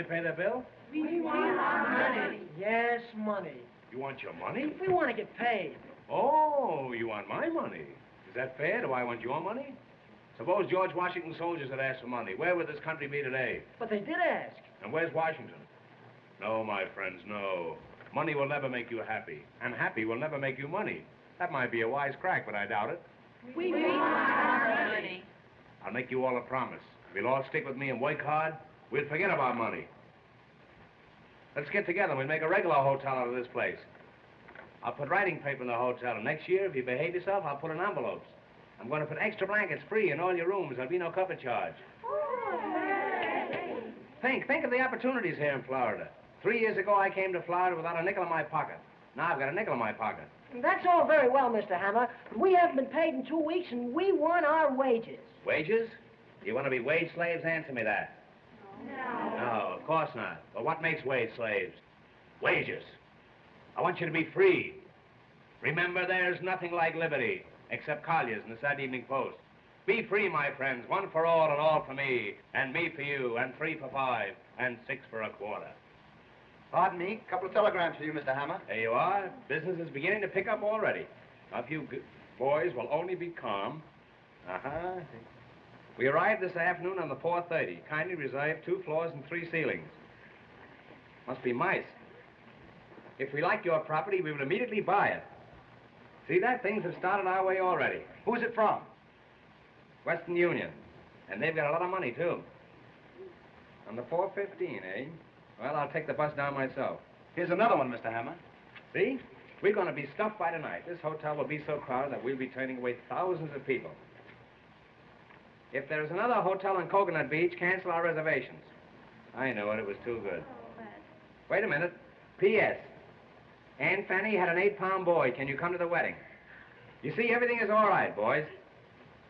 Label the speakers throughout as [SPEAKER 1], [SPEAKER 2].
[SPEAKER 1] pay the bill?
[SPEAKER 2] We want our money.
[SPEAKER 3] Yes, money.
[SPEAKER 1] You want your money?
[SPEAKER 3] We want to get paid.
[SPEAKER 1] Oh, you want my money. Is that fair? Do I want your money? Suppose George Washington's soldiers had asked for money. Where would this country be today?
[SPEAKER 3] But they did ask.
[SPEAKER 1] And where's Washington? No, my friends, no. Money will never make you happy. And happy will never make you money. That might be a wise crack, but I doubt it.
[SPEAKER 2] We want our money.
[SPEAKER 1] I'll make you all a promise. We'll all stick with me and work hard. We'll forget about money. Let's get together and we'll make a regular hotel out of this place. I'll put writing paper in the hotel, and next year, if you behave yourself, I'll put in envelopes. I'm going to put extra blankets free in all your rooms. There'll be no cover charge. Think of the opportunities here in Florida. 3 years ago, I came to Florida without a nickel in my pocket. Now I've got a nickel in my pocket.
[SPEAKER 3] That's all very well, Mr. Hammer, but we haven't been paid in 2 weeks, and we want our wages.
[SPEAKER 1] Wages? You want to be wage slaves? Answer me that. No, of course not. But what makes wage slaves? Wages. I want you to be free. Remember, there's nothing like liberty, except Collier's and the Saturday Evening Post. Be free, my friends, one for all and all for me, and me for you, and 3 for 5, and 6 for a quarter.
[SPEAKER 4] Pardon me, a couple of telegrams for you, Mr. Hammer.
[SPEAKER 1] There you are. Business is beginning to pick up already. Now, if you boys will only be calm. Uh-huh. We arrived this afternoon on the 4:30. Kindly reserve 2 floors and 3 ceilings. Must be mice. If we like your property, we will immediately buy it. See that? Things have started our way already.
[SPEAKER 4] Who's it from?
[SPEAKER 1] Western Union. And they've got a lot of money, too. On the 4:15, eh? Well, I'll take the bus down myself.
[SPEAKER 4] Here's another one, Mr. Hammer.
[SPEAKER 1] See? We're going to be stuffed by tonight. This hotel will be so crowded that we'll be turning away thousands of people. If there's another hotel on Coconut Beach, cancel our reservations. I know it. It was too good. Wait a minute. P.S. Aunt Fanny had an 8-pound boy. Can you come to the wedding? You see, everything is all right, boys.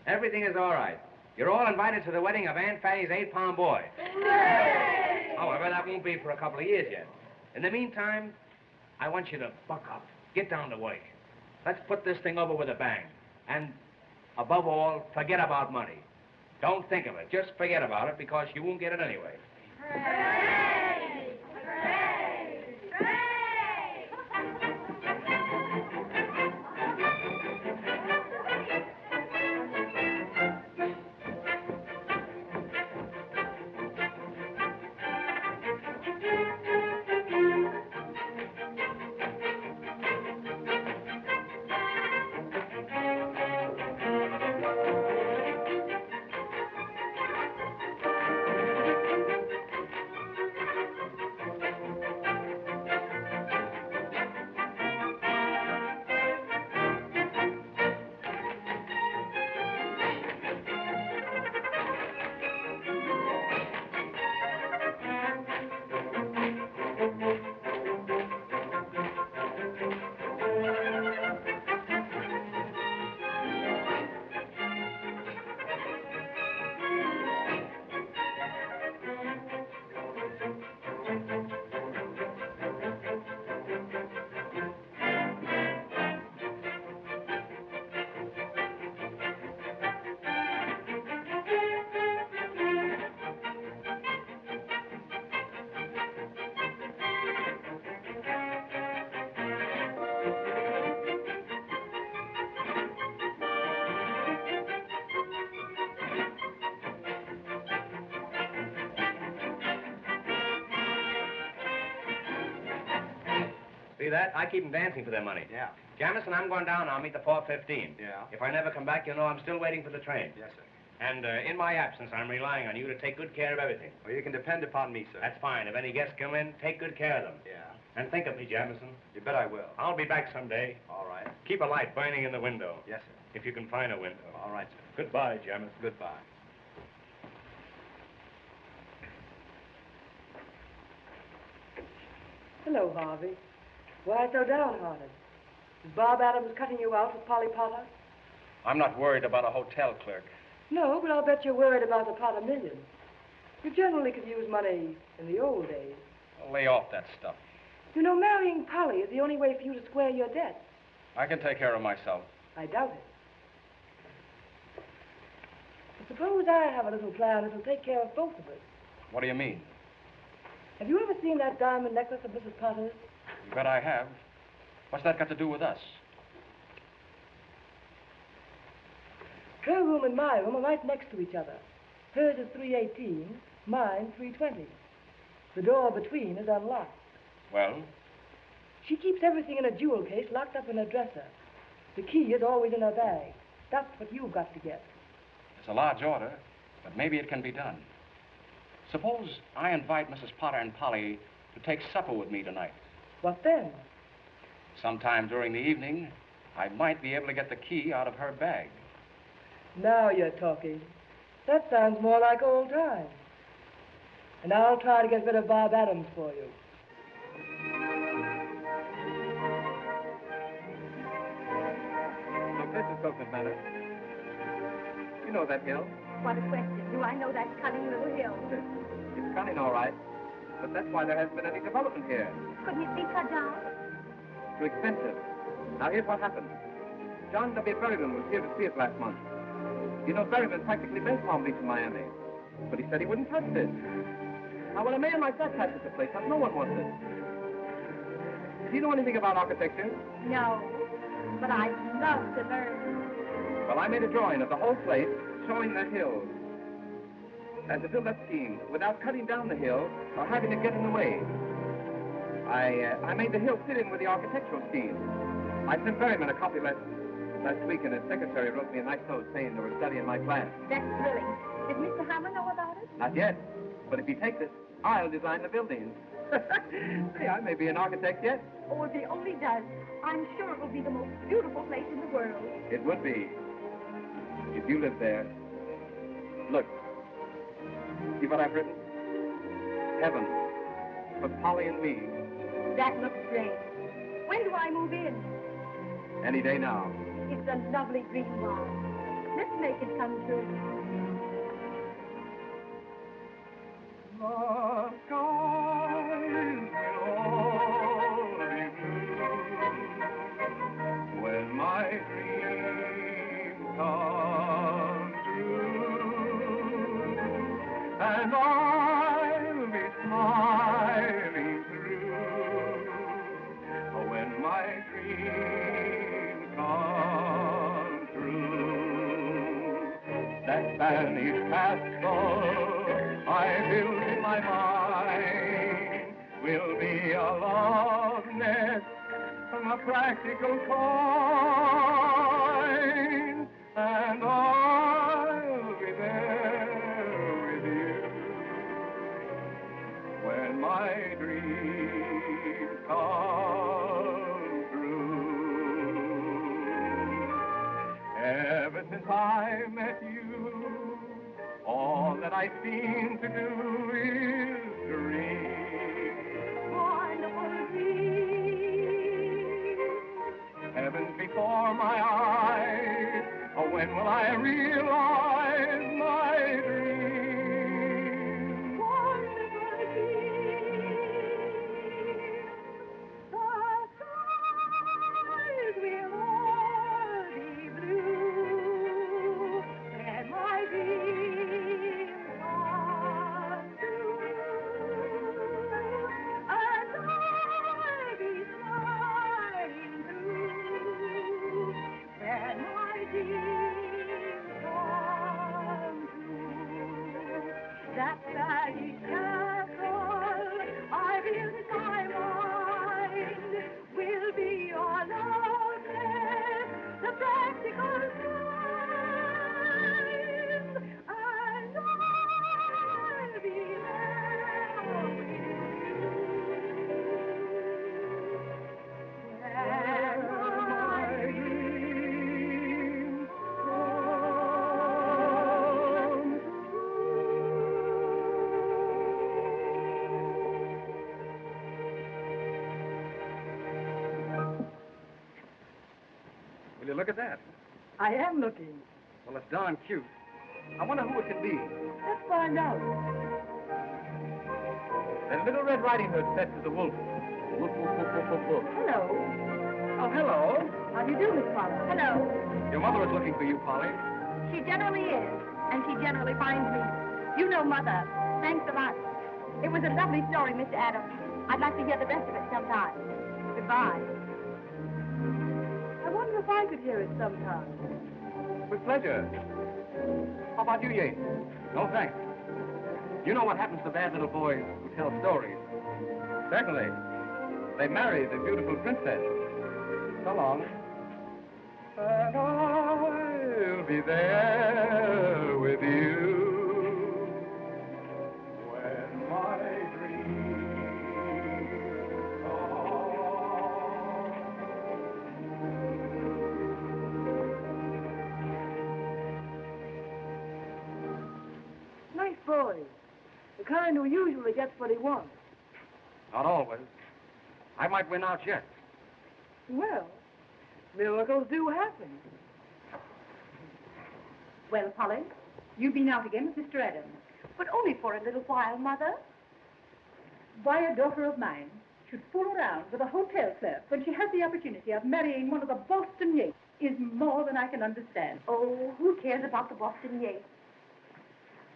[SPEAKER 1] Everything is all right. You're all invited to the wedding of Aunt Fanny's 8-pound boy. Hooray! However, that won't be for a couple of years yet. In the meantime, I want you to buck up. Get down to work. Let's put this thing over with a bang. And, above all, forget about money. Don't think of it. Just forget about it, because you won't get it anyway.
[SPEAKER 2] Hooray! Hooray! Hooray!
[SPEAKER 1] See that? I keep them dancing for their money.
[SPEAKER 4] Yeah.
[SPEAKER 1] Jamison, I'm going down. I'll meet the 4:15.
[SPEAKER 4] Yeah.
[SPEAKER 1] If I never come back, you'll know I'm still waiting for the train.
[SPEAKER 4] Yes, sir.
[SPEAKER 1] And in my absence, I'm relying on you to take good care of everything.
[SPEAKER 4] Well, you can depend upon me, sir.
[SPEAKER 1] That's fine. If any guests come in, take good care of them.
[SPEAKER 4] Yeah.
[SPEAKER 1] And think of me, Jamison.
[SPEAKER 4] You bet I will.
[SPEAKER 1] I'll be back someday.
[SPEAKER 4] All right.
[SPEAKER 1] Keep a light burning in the window.
[SPEAKER 4] Yes, sir.
[SPEAKER 1] If you can find a window.
[SPEAKER 4] All right, sir.
[SPEAKER 1] Goodbye, Jamison.
[SPEAKER 4] Goodbye.
[SPEAKER 5] Hello, Harvey. Why so downhearted? Is Bob Adams cutting you out with Polly Potter?
[SPEAKER 4] I'm not worried about a hotel clerk.
[SPEAKER 5] No, but I'll bet you're worried about the Potter million. You generally could use money in the old days.
[SPEAKER 4] I'll lay off that stuff.
[SPEAKER 5] You know, marrying Polly is the only way for you to square your debts.
[SPEAKER 4] I can take care of myself.
[SPEAKER 5] I doubt it. But suppose I have a little plan that'll take care of both of us.
[SPEAKER 4] What do you mean?
[SPEAKER 5] Have you ever seen that diamond necklace of Mrs. Potter's?
[SPEAKER 4] You bet I have. What's that got to do with us?
[SPEAKER 5] Her room and my room are right next to each other. Hers is 318, mine 320. The door between is unlocked.
[SPEAKER 4] Well,
[SPEAKER 5] She keeps everything in a jewel case locked up in her dresser. The key is always in her bag. That's what you've got to get.
[SPEAKER 4] it's a large order, but maybe it can be done. Suppose I invite Mrs. Potter and Polly to take supper with me tonight.
[SPEAKER 5] What then?
[SPEAKER 4] Sometime during the evening, I might be able to get the key out of her bag.
[SPEAKER 5] Now you're talking. That sounds more like old times. And I'll try to get rid of Bob Adams for you.
[SPEAKER 1] Look, this is Coconut Manor. You know that hill.
[SPEAKER 2] What a question. Do I know that cunning little hill?
[SPEAKER 1] It's cunning, all right. But that's why there hasn't been any development here.
[SPEAKER 2] Couldn't it be cut down?
[SPEAKER 1] Too expensive. Now, here's what happened. John W. Berryman was here to see us last month. You know, Berryman practically built Palm Beach in Miami. But he said he wouldn't touch this. Now, when a man like that touches the place up, no one wants it. Do you know anything about architecture?
[SPEAKER 2] No. But I'd love to learn.
[SPEAKER 1] Well, I made a drawing of the whole place showing the hill. And to build that scheme without cutting down the hill or having it get in the way. I made the hill fit in with the architectural scheme. I sent Berryman a copy last week, and his secretary wrote me a nice note saying they were studying my plan.
[SPEAKER 2] That's thrilling. Did Mr. Hammer know about it?
[SPEAKER 1] Not yet, but if he takes it, I'll design the buildings. See, I may be an architect yet.
[SPEAKER 2] Oh, if he only does, I'm sure it will be the most beautiful place in the world.
[SPEAKER 1] It would be, if you lived there. Look, see what I've written? Heaven, for Polly and me.
[SPEAKER 2] That looks great. When do I move in?
[SPEAKER 1] Any day now.
[SPEAKER 2] It's a lovely dream, Bob. Let's make it come true.
[SPEAKER 1] The skies will all be blue when my dreams come true, and I'll be smiling through when my dreams come true. That Spanish castle I build in my mind will be a love nest from a practical kind, and I'll be there with you when my dreams come true. Ever since I met you, all that I seem to do is dream.
[SPEAKER 2] Wonderful dream.
[SPEAKER 1] Heaven's before my eyes. Oh, when will I realize my dream?
[SPEAKER 2] Wonderful dream. The skies will all be blue, and my dreams come true, and I'll be smiling through, and my dreams come true. That Spanish castle I built in my mind will be your love nest, the practical kind, and I'll be there with you when my dreams come
[SPEAKER 1] Will you look at that?
[SPEAKER 5] I am looking.
[SPEAKER 1] Well, it's darn cute. I wonder who it can be.
[SPEAKER 5] Let's find out.
[SPEAKER 1] There's a little Red Riding Hood set to the wolf. Woof, woof, woof, woof, woof, woof.
[SPEAKER 5] Hello.
[SPEAKER 1] Oh, hello.
[SPEAKER 5] How do you do, Miss Potter?
[SPEAKER 2] Hello.
[SPEAKER 1] Your mother is looking for you, Polly.
[SPEAKER 2] She generally is, and she generally finds me. You know Mother. Thanks a lot. It was a lovely story, Mr. Adams. I'd like to hear the rest of it sometime. Goodbye.
[SPEAKER 5] I wonder if I could hear it sometime.
[SPEAKER 4] With pleasure. How about you, Yates? No, thanks. You know what happens to bad little boys who tell stories? Certainly. They marry the beautiful princess. So long. And I'll be there with you when my dreams come.
[SPEAKER 5] Nice boy. The kind who usually gets what he wants.
[SPEAKER 4] Not always. I might win out yet.
[SPEAKER 5] Well, miracles do happen.
[SPEAKER 2] Well, Polly, you've been out again with Mr. Adams. But only for a little while, Mother.
[SPEAKER 6] Why a daughter of mine should fool around with a hotel clerk when she has the opportunity of marrying one of the Boston Yates is more than I can understand.
[SPEAKER 2] Oh, who cares about the Boston Yates?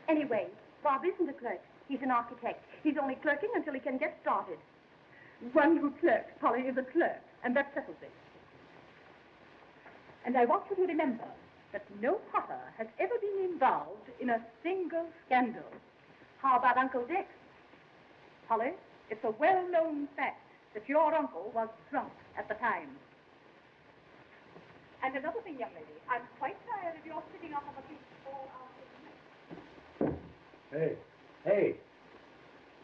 [SPEAKER 2] Anyway, Bob isn't a clerk. He's an architect. He's only clerking until he can get started.
[SPEAKER 6] One who clerks, Polly, is a clerk, and that settles it. And I want you to remember that no Potter has ever been involved in a single scandal.
[SPEAKER 2] How about Uncle Dick?
[SPEAKER 6] Polly, it's a well-known fact that your uncle was drunk at the time. And another thing, young lady, I'm quite tired of your sitting up on the beach all afternoon.
[SPEAKER 1] Hey.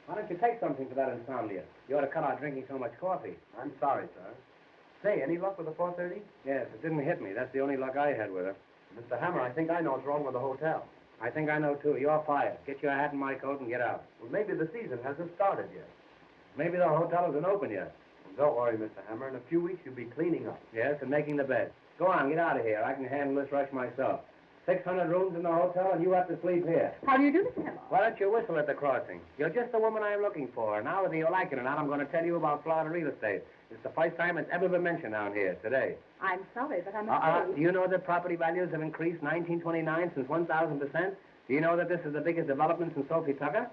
[SPEAKER 1] Why don't you take something for that insomnia? You ought to cut out drinking so much coffee.
[SPEAKER 7] I'm sorry, sir. Say, any luck with the 4:30?
[SPEAKER 1] Yes, it didn't hit me. That's the only luck I had with her.
[SPEAKER 7] Mr. Hammer, I think I know what's wrong with the hotel.
[SPEAKER 1] I think I know, too. You're fired. Get your hat and my coat and get out.
[SPEAKER 7] Well, maybe the season hasn't started yet.
[SPEAKER 1] Maybe the hotel isn't open yet.
[SPEAKER 7] Well, don't worry, Mr. Hammer. In a few weeks, you'll be cleaning up.
[SPEAKER 1] Yes, and making the bed. Go on, get out of here. I can handle this rush myself. 600 rooms in the hotel, and you have to sleep here.
[SPEAKER 6] How do you do, Mr. Hammer?
[SPEAKER 1] Why don't you whistle at the crossing? You're just the woman I'm looking for. Now, whether you like it or not, I'm going to tell you about Florida real estate. It's the first time it's ever been mentioned down here, today.
[SPEAKER 6] I'm sorry, but I'm afraid...
[SPEAKER 1] Do you know that property values have increased 1929 since 1,000%? Do you know that this is the biggest development since Sophie Tucker?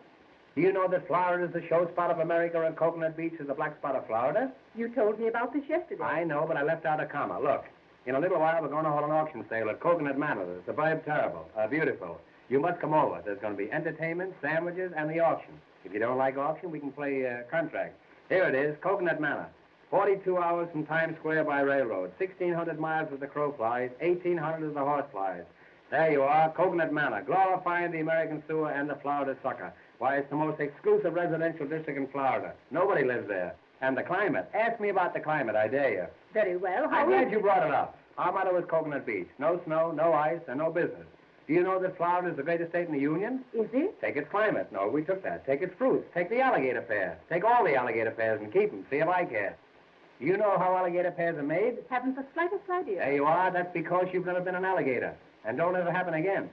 [SPEAKER 1] Do you know that Florida is the show spot of America and Coconut Beach is the black spot of Florida?
[SPEAKER 6] You told me about this yesterday.
[SPEAKER 1] I know, but I left out a comma. Look, in a little while, we're going to hold an auction sale at Coconut Manor. The suburb terrible, beautiful. You must come over. There's going to be entertainment, sandwiches, and the auction. If you don't like auction, we can play contract. Here it is, Coconut Manor. 42 hours from Times Square by railroad. 1,600 miles as the crow flies. 1,800 as the horse flies. There you are, Coconut Manor, glorifying the American sewer and the Florida sucker. Why, it's the most exclusive residential district in Florida. Nobody lives there. And the climate. Ask me about the climate, I dare you.
[SPEAKER 6] Very well.
[SPEAKER 1] I'm glad you brought it up. Our motto is Coconut Beach. No snow, no ice, and no business. Do you know that Florida is the greatest state in the Union?
[SPEAKER 6] Is it?
[SPEAKER 1] Take its climate. No, we took that. Take its fruits. Take the alligator pear. Take all the alligator pears and keep them. See if I care. Do you know how alligator pears are made?
[SPEAKER 6] Haven't the slightest idea.
[SPEAKER 1] There you are. That's because you've never been an alligator. And don't ever happen again.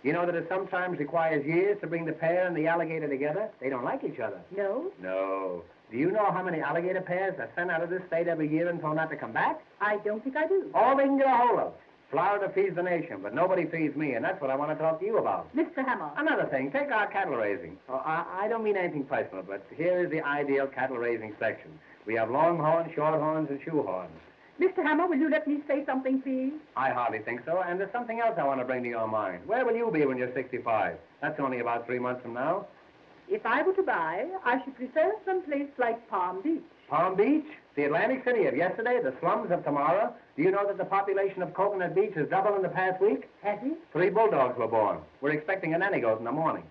[SPEAKER 1] You know that it sometimes requires years to bring the pear and the alligator together? They don't like each other.
[SPEAKER 6] No?
[SPEAKER 1] No. Do you know how many alligator pears are sent out of this state every year and told not to come back?
[SPEAKER 6] I don't think I do.
[SPEAKER 1] All they can get a hold of. Florida feeds the nation, but nobody feeds me, and that's what I want to talk to you about.
[SPEAKER 6] Mr. Hammer.
[SPEAKER 1] Another thing, take our cattle raising. Oh, I don't mean anything personal, but here is the ideal cattle raising section. We have longhorns, shorthorns, and shoehorns.
[SPEAKER 6] Mr. Hammer, will you let me say something, please?
[SPEAKER 1] I hardly think so, and there's something else I want to bring to your mind. Where will you be when you're 65? That's only about 3 months from now.
[SPEAKER 6] If I were to buy, I should prefer some place like Palm Beach.
[SPEAKER 1] Palm Beach? The Atlantic City of yesterday, the slums of tomorrow. Do you know that the population of Coconut Beach has doubled in the past week?
[SPEAKER 6] Has it?
[SPEAKER 1] 3 bulldogs were born. We're expecting a nanny goat in the morning.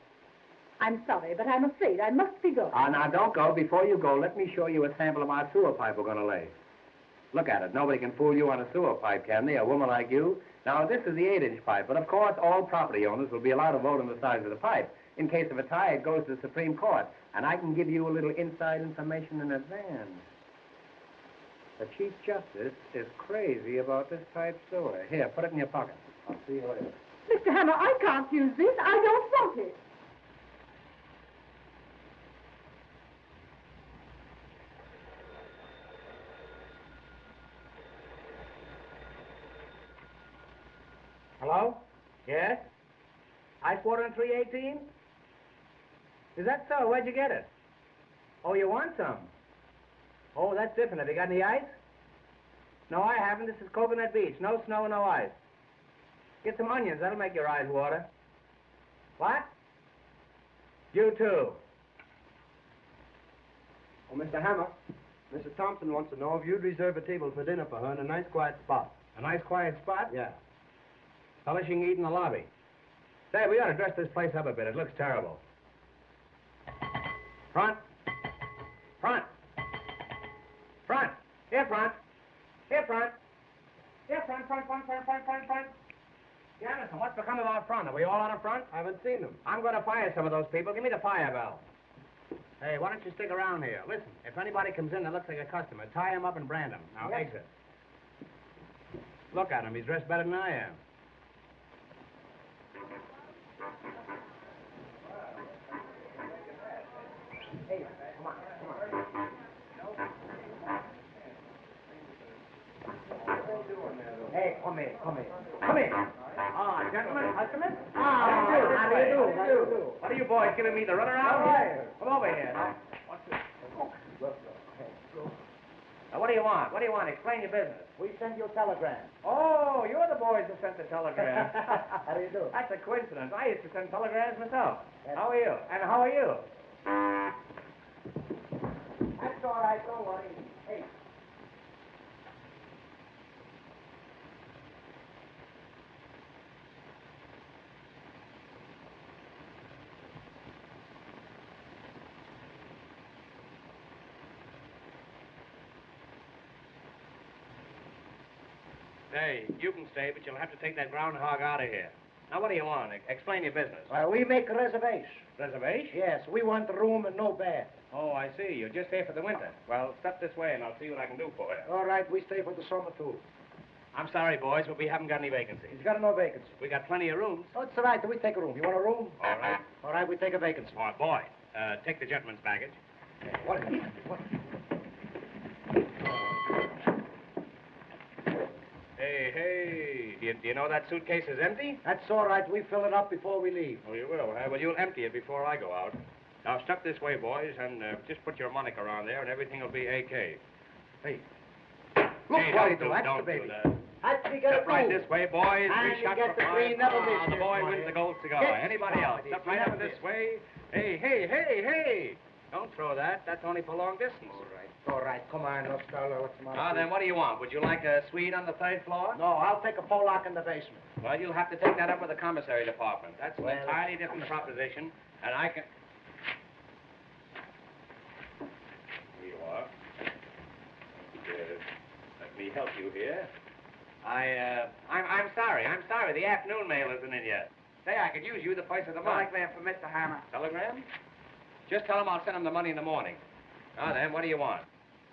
[SPEAKER 6] I'm sorry, but I'm afraid I must be going.
[SPEAKER 1] Now don't go. Before you go, let me show you a sample of our sewer pipe we're going to lay. Look at it. Nobody can fool you on a sewer pipe, can they? A woman like you. Now, this is the 8-inch pipe, but of course, all property owners will be allowed to vote on the size of the pipe. In case of a tie, it goes to the Supreme Court, and I can give you a little inside information in advance. The Chief Justice is crazy about this pipe sewer. Here, put it in your pocket. I'll see you later.
[SPEAKER 6] Mr. Hammer, I can't use this. I don't want it.
[SPEAKER 1] Hello? Yes? I-4 and 318? Is that so? Where'd you get it? Oh, you want some? Oh, that's different. Have you got any ice? No, I haven't. This is Coconut Beach. No snow, no ice. Get some onions. That'll make your eyes water. What? You too.
[SPEAKER 7] Oh, Mr. Hammer, Mrs. Thompson wants to know if you'd reserve a table for dinner for her in a nice quiet spot.
[SPEAKER 1] A nice quiet spot?
[SPEAKER 7] Yeah.
[SPEAKER 1] Fella, she can eat in the lobby. Say, we ought to dress this place up a bit. It looks terrible. Front. Front. Front. Here, front. Here, front. Here, front. Jamison, what's become of our front? Are we all out of front?
[SPEAKER 7] I haven't seen them.
[SPEAKER 1] I'm going to fire some of those people. Give me the fire bell. Hey, why don't you stick around here? Listen, if anybody comes in that looks like a customer, tie him up and brand him. Now, exit. Look at him. He's dressed better than I am. Hey, come on. Hey, come in. Ah, gentlemen, customers. How do you do? What are you boys giving me the runaround? Come over here. Now, what's this? Now, what do you want? Explain your business.
[SPEAKER 3] We send you a telegram.
[SPEAKER 1] Oh, you're the boys who sent the telegram.
[SPEAKER 3] How do you do?
[SPEAKER 1] That's a coincidence. I used to send telegrams myself. How are you? And how are you?
[SPEAKER 3] That's all right, don't worry. Hey.
[SPEAKER 1] Hey, you can stay, but you'll have to take that groundhog out of here. Now, what do you want? Explain your business.
[SPEAKER 3] Well, we make a reservation.
[SPEAKER 1] Reservation?
[SPEAKER 3] Yes, we want the room and no bed.
[SPEAKER 1] Oh, I see. You're just here for the winter. Well, step this way, and I'll see what I can do for you.
[SPEAKER 3] All right, we stay for the summer, too.
[SPEAKER 1] I'm sorry, boys, but we haven't got any vacancies.
[SPEAKER 3] He's got no vacancy.
[SPEAKER 1] We got plenty of rooms.
[SPEAKER 3] Oh, it's all right. We take a room. You want a room?
[SPEAKER 1] All right.
[SPEAKER 3] All right, we take a vacancy.
[SPEAKER 1] Oh, boy, take the gentleman's baggage.
[SPEAKER 3] What? What?
[SPEAKER 1] Hey, do you know that suitcase is empty?
[SPEAKER 3] That's all right. We fill it up before we leave.
[SPEAKER 1] Oh, you will, huh? Well, you'll empty it before I go out. Now, step this way, boys, and just put your moniker on there, and everything will be AK. Hey.
[SPEAKER 3] Look
[SPEAKER 1] Hey,
[SPEAKER 3] what
[SPEAKER 1] don't
[SPEAKER 3] do. That's
[SPEAKER 1] don't
[SPEAKER 3] the baby.
[SPEAKER 1] do that.
[SPEAKER 3] That's we get
[SPEAKER 1] Step
[SPEAKER 3] a
[SPEAKER 1] right
[SPEAKER 3] room.
[SPEAKER 1] this way, boys.
[SPEAKER 3] And
[SPEAKER 1] Three
[SPEAKER 3] you
[SPEAKER 1] shots
[SPEAKER 3] get
[SPEAKER 1] for
[SPEAKER 3] the
[SPEAKER 1] five.
[SPEAKER 3] green, never miss
[SPEAKER 1] The
[SPEAKER 3] this
[SPEAKER 1] boy
[SPEAKER 3] one
[SPEAKER 1] wins
[SPEAKER 3] here.
[SPEAKER 1] the gold cigar.
[SPEAKER 3] Yes,
[SPEAKER 1] Anybody else?
[SPEAKER 3] buddy.
[SPEAKER 1] Step right
[SPEAKER 3] Never
[SPEAKER 1] over this
[SPEAKER 3] miss.
[SPEAKER 1] way. Hey. Don't throw that. That's only for long distance.
[SPEAKER 3] All right. Come on. Let's start. Let's come on.
[SPEAKER 1] Now, then, what do you want? Would you like a suite on the third floor?
[SPEAKER 3] No, I'll take a Pollock in the basement.
[SPEAKER 1] Well, you'll have to take that up with the commissary department. That's an
[SPEAKER 3] Well,
[SPEAKER 1] entirely different proposition, and I can... Here you are. Let me help you here. I'm sorry. The afternoon mail isn't in yet. Say, I could use you the first of the month.
[SPEAKER 8] Telegram for Mr. Hammer.
[SPEAKER 1] Telegram? Just tell him I'll send him the money in the morning. Now then, what do you want?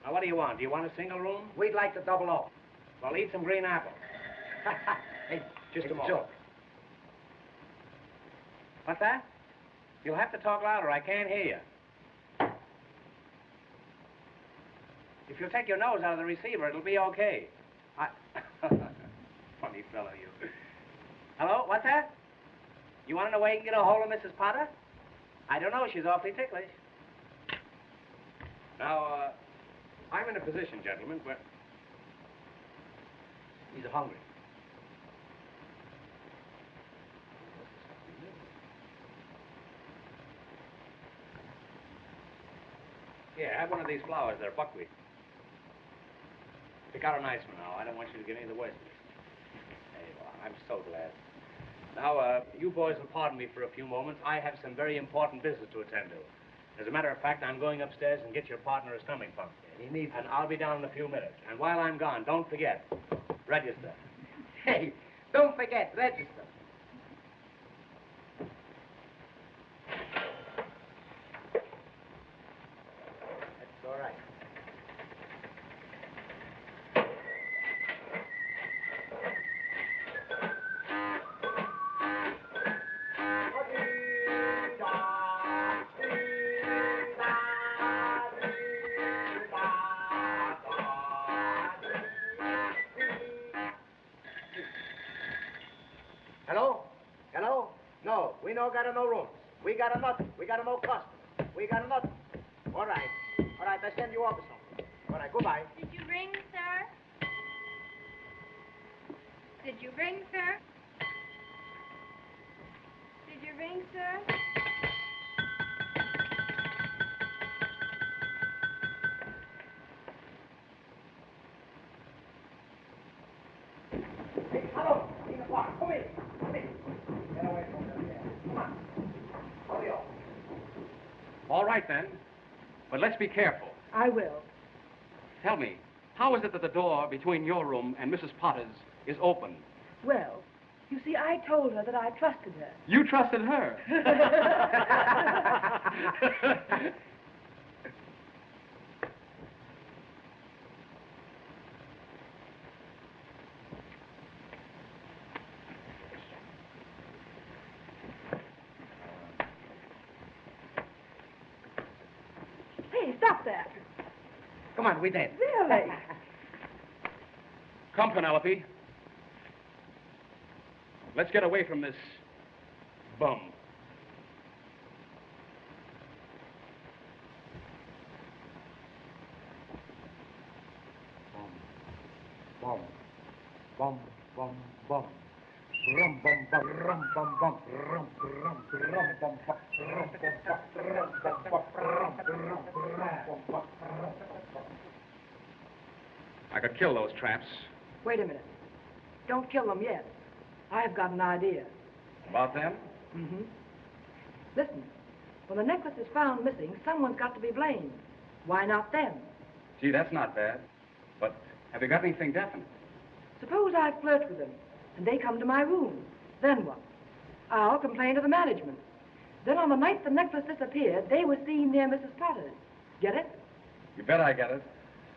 [SPEAKER 1] Now, what do you want? Do you want a single room?
[SPEAKER 3] We'd like to double up.
[SPEAKER 1] Well, eat some green apples.
[SPEAKER 3] Hey,
[SPEAKER 1] Just
[SPEAKER 3] it's
[SPEAKER 1] a moment.
[SPEAKER 3] joke.
[SPEAKER 1] What's that? You'll have to talk louder. I can't hear you. If you'll take your nose out of the receiver, it'll be okay. Funny fellow, you. Hello? What's that? You want to know where you can get a hold of Mrs. Potter? I don't know. She's awfully ticklish. Now, I'm in a position, gentlemen, where...
[SPEAKER 3] He's hungry.
[SPEAKER 1] Here, have one of these flowers. They're buckwheat. Pick out a nice one now. I don't want you to get any of the worst of this. There you are. I'm so glad. Now, you boys will pardon me for a few moments. I have some very important business to attend to. As a matter of fact, I'm going upstairs and get your partner a stomach pump.
[SPEAKER 3] He needs
[SPEAKER 1] And I'll be down in a few minutes. And while I'm gone, don't forget, register.
[SPEAKER 3] Hey, don't forget, register. That's all right. Hello? Hello? No, we no got no rooms. We got a nothing. We got no customers.
[SPEAKER 8] We got another. All right. All right, I send you off or something. All right, goodbye.
[SPEAKER 9] Did you ring, sir? Did you ring, sir? Did you ring, sir?
[SPEAKER 8] Hey, hello. In the park. Come in. Come in. Get away from them there. Come on. Hurry up.
[SPEAKER 4] All right, then. But let's be careful.
[SPEAKER 5] I will.
[SPEAKER 4] Tell me, how is it that the door between your room and Mrs. Potter's is open?
[SPEAKER 5] Well, you see, I told her that I trusted her.
[SPEAKER 4] You trusted her.
[SPEAKER 5] Hey, stop that.
[SPEAKER 1] Come on, we dance.
[SPEAKER 5] Really?
[SPEAKER 4] Come, Penelope. Let's get away from this bum.
[SPEAKER 1] Bum, bum, bum, bum. Rum, bum, bum, rum, bum, bum, rum, rum, rum, bum, bum, rum, bum, bum, rum, bum, bum, rum, rum, rum, bum, bum.
[SPEAKER 4] I could kill those traps.
[SPEAKER 5] Wait a minute. Don't kill them yet. I've got an idea.
[SPEAKER 4] About them?
[SPEAKER 5] Mm-hmm. Listen, when the necklace is found missing, someone's got to be blamed. Why not them?
[SPEAKER 4] Gee, that's not bad. But have you got anything definite?
[SPEAKER 5] Suppose I flirt with them, and they come to my room. Then what? I'll complain to the management. Then on the night the necklace disappeared, they were seen near Mrs. Potter's. Get it?
[SPEAKER 4] You bet I get it.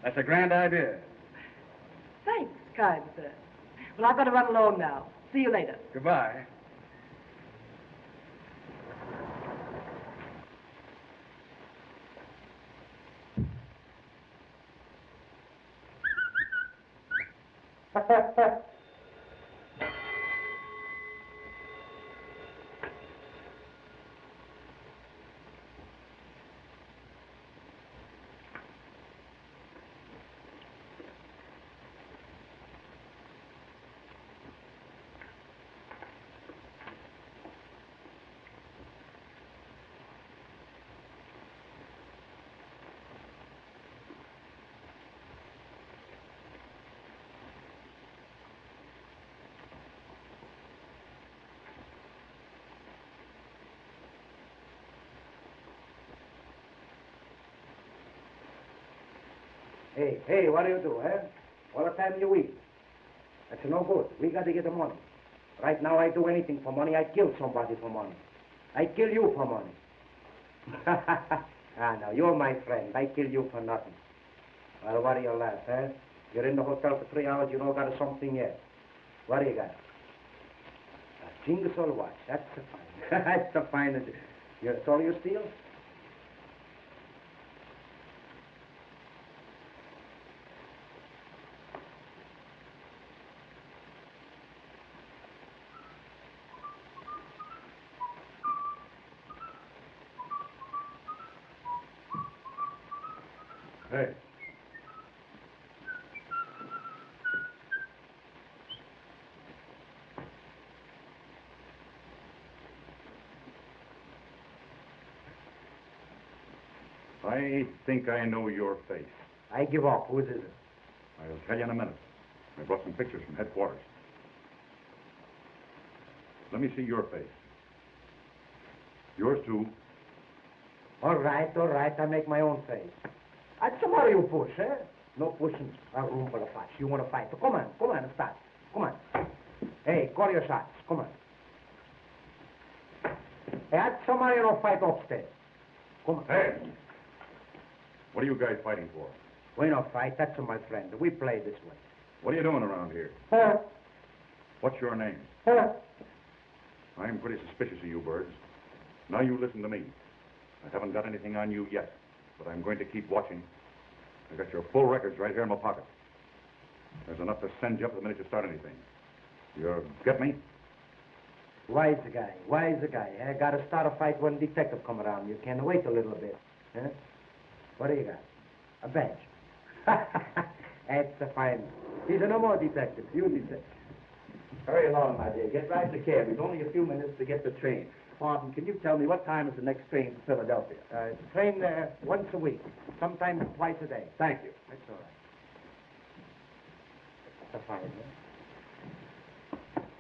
[SPEAKER 4] That's a grand idea.
[SPEAKER 5] Thanks, kind sir. Well, I've got to run along now. See you later.
[SPEAKER 4] Goodbye.
[SPEAKER 1] Hey, what do you do, eh? All the time you eat. That's no good. We got to get the money. Right now, I do anything for money. I kill somebody for money. I kill you for money. No, you're my friend. I kill you for nothing. Well, what do you laugh, eh? You're in the hotel for 3 hours, you don't got something yet. What do you got? A Jingle watch. That's the fine. That's the finest. That's all you steal?
[SPEAKER 4] Hey.
[SPEAKER 10] I think I know your face.
[SPEAKER 1] I give up. Who is it?
[SPEAKER 10] I'll tell you in a minute. I brought some pictures from headquarters. Let me see your face. Yours too.
[SPEAKER 1] All right. I make my own face. That's somebody you push, eh? No pushing a room full of fights. You want to fight? Come on, start. Come on. Hey, call your shots. Come on. Hey, that's somebody you don't fight upstairs. Come on.
[SPEAKER 10] Hey! What are you guys fighting for?
[SPEAKER 1] We don't fight. That's my friend. We play this way.
[SPEAKER 10] What are you doing around here?
[SPEAKER 1] Huh?
[SPEAKER 10] What's your name?
[SPEAKER 1] Huh?
[SPEAKER 10] I'm pretty suspicious of you birds. Now you listen to me. I haven't got anything on you yet, but I'm going to keep watching. I got your full records right here in my pocket. There's enough to send you up the minute you start anything. You get me?
[SPEAKER 7] Wise guy, wise guy. I gotta start a fight when detective come around. You can wait a little bit. Huh? What do you got? A badge. That's a fine. These are no more detectives. You detectives.
[SPEAKER 8] Hurry along, my dear. Get right in the cab. We've only a few minutes to get the train. Martin, can you tell me what time is the next train to Philadelphia?
[SPEAKER 7] Train once a week, sometimes twice a day.
[SPEAKER 8] Thank you.
[SPEAKER 7] That's all right. That's a fine, huh?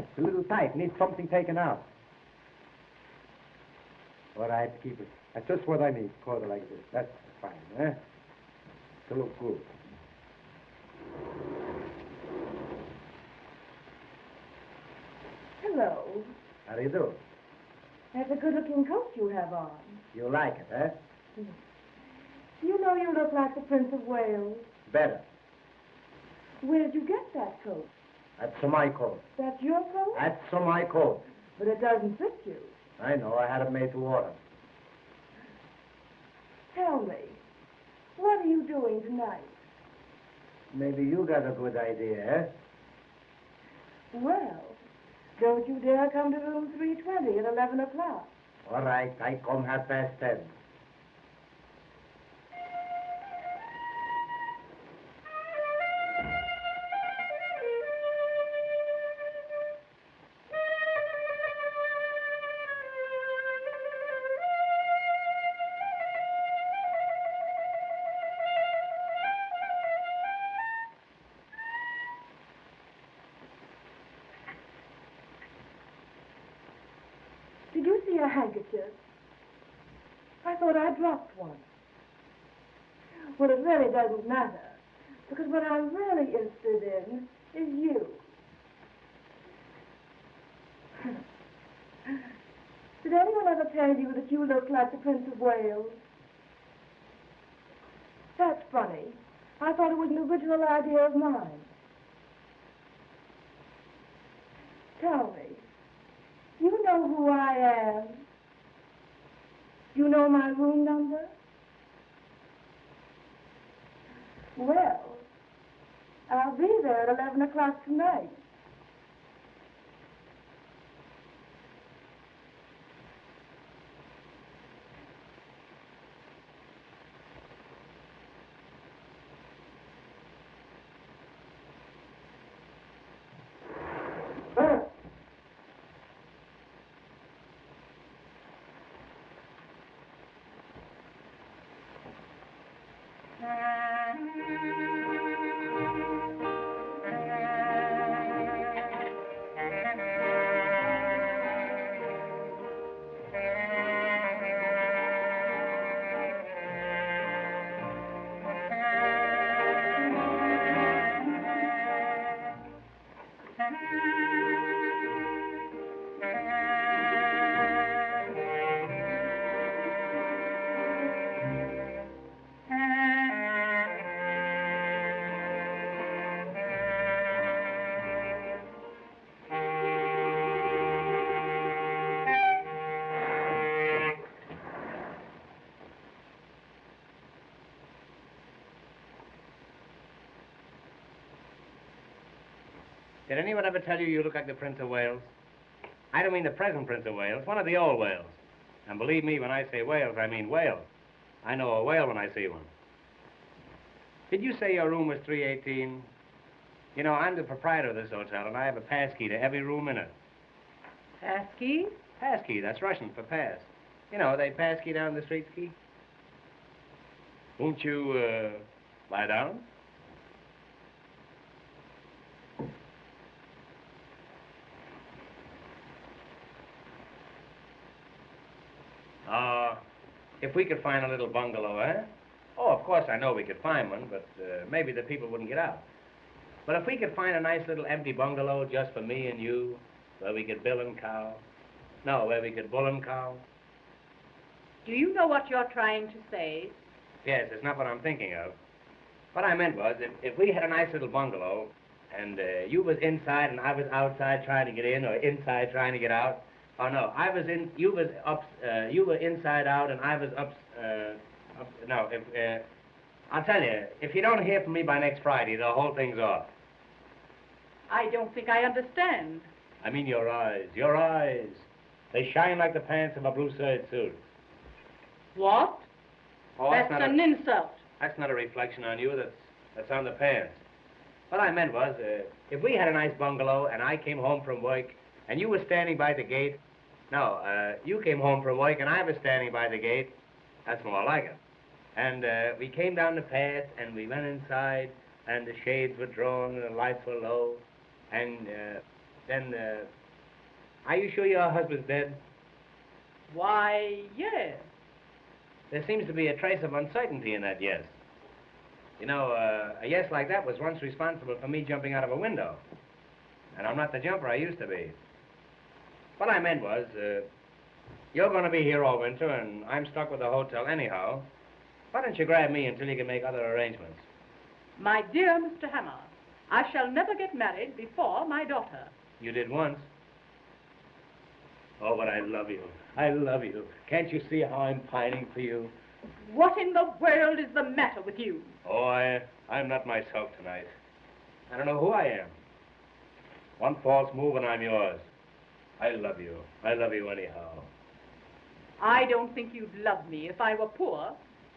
[SPEAKER 7] It's a little tight. Needs something taken out. All right, keep it. That's just what I need. Quarter like this. That's fine, huh? To look good.
[SPEAKER 5] Hello.
[SPEAKER 7] How do you do?
[SPEAKER 5] That's a good-looking coat you have on.
[SPEAKER 7] You like it, huh?
[SPEAKER 5] You know you look like the Prince of Wales.
[SPEAKER 7] Better.
[SPEAKER 5] Where did you get that coat?
[SPEAKER 7] That's my coat.
[SPEAKER 5] That's your coat?
[SPEAKER 7] That's my coat.
[SPEAKER 5] But it doesn't fit you.
[SPEAKER 7] I know. I had it made to order.
[SPEAKER 5] Tell me, what are you doing tonight?
[SPEAKER 7] Maybe you got a good idea, eh?
[SPEAKER 5] Well, don't you dare come to room 320 at 11 o'clock.
[SPEAKER 7] All right. I come 10:30.
[SPEAKER 5] Did you see a handkerchief? I thought I dropped one. Well, it really doesn't matter, because what I'm really interested in is you. Did anyone ever tell you that you look like the Prince of Wales? That's funny. I thought it was an original idea of mine. Tell me, you know who I am? You know my room number? Well, I'll be there at 11 o'clock tonight.
[SPEAKER 1] Did anyone ever tell you you look like the Prince of Wales? I don't mean the present Prince of Wales, one of the old Wales. And believe me, when I say Wales, I mean whale. I know a whale when I see one. Did you say your room was 318? You know, I'm the proprietor of this hotel, and I have a pass key to every room in it.
[SPEAKER 6] Pass key?
[SPEAKER 1] Pass key, that's Russian for pass. You know, they pass key down the street ski. Won't you, lie down? If we could find a little bungalow, eh? Oh, of course, I know we could find one, but maybe the people wouldn't get out. But if we could find a nice little empty bungalow just for me and you, where we could bill and cow. No, where we could bull and cow.
[SPEAKER 6] Do you know what you're trying to say?
[SPEAKER 1] Yes, it's not what I'm thinking of. What I meant was, if we had a nice little bungalow, and you was inside and I was outside trying to get in, or inside trying to get out. Oh no, I was in, you was up, you were inside out and I was no, I'll tell you, if you don't hear from me by next Friday, the whole thing's off.
[SPEAKER 6] I don't think I understand.
[SPEAKER 11] I mean your eyes. Your eyes. They shine like the pants of a blue suede suit.
[SPEAKER 6] What?
[SPEAKER 1] Oh,
[SPEAKER 6] That's an insult.
[SPEAKER 1] That's not a reflection on you. That's on the pants. What I meant was, if we had a nice bungalow and I came home from work and you were standing by the gate, no, you came home from work and I was standing by the gate, that's more like it. And we came down the path and we went inside and the shades were drawn and the lights were low. And then, are you sure your husband's dead?
[SPEAKER 6] Why, yes.
[SPEAKER 1] There seems to be a trace of uncertainty in that yes. You know, a yes like that was once responsible for me jumping out of a window. And I'm not the jumper I used to be. What I meant was, you're going to be here all winter, and I'm stuck with the hotel anyhow. Why don't you grab me until you can make other arrangements?
[SPEAKER 6] My dear Mr. Hammer, I shall never get married before my daughter.
[SPEAKER 1] You did once. Oh, but I love you. I love you. Can't you see how I'm pining for you?
[SPEAKER 6] What in the world is the matter with you?
[SPEAKER 1] Oh, I'm not myself tonight. I don't know who I am. One false move and I'm yours. I love you. I love you anyhow.
[SPEAKER 6] I don't think you'd love me if I were poor.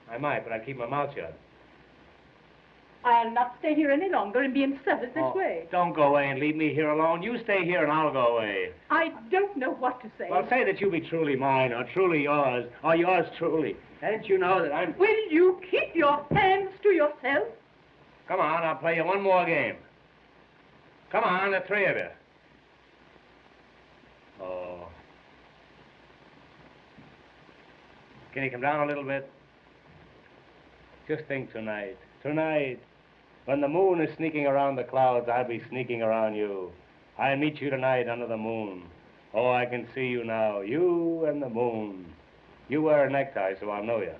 [SPEAKER 1] I might, but I'd keep my mouth shut.
[SPEAKER 6] I'll not stay here any longer and be in service this way.
[SPEAKER 1] Don't go away and leave me here alone. You stay here and I'll go away.
[SPEAKER 6] I don't know what to say.
[SPEAKER 1] Well, say that you be truly mine, or truly yours, or yours truly. Didn't you know that I'm...
[SPEAKER 6] Will you keep your hands to yourself?
[SPEAKER 1] Come on, I'll play you one more game. Come on, the three of you. Oh. Can you come down a little bit? Just think tonight. Tonight. When the moon is sneaking around the clouds, I'll be sneaking around you. I'll meet you tonight under the moon. Oh, I can see you now. You and the moon. You wear a necktie, so I'll know you.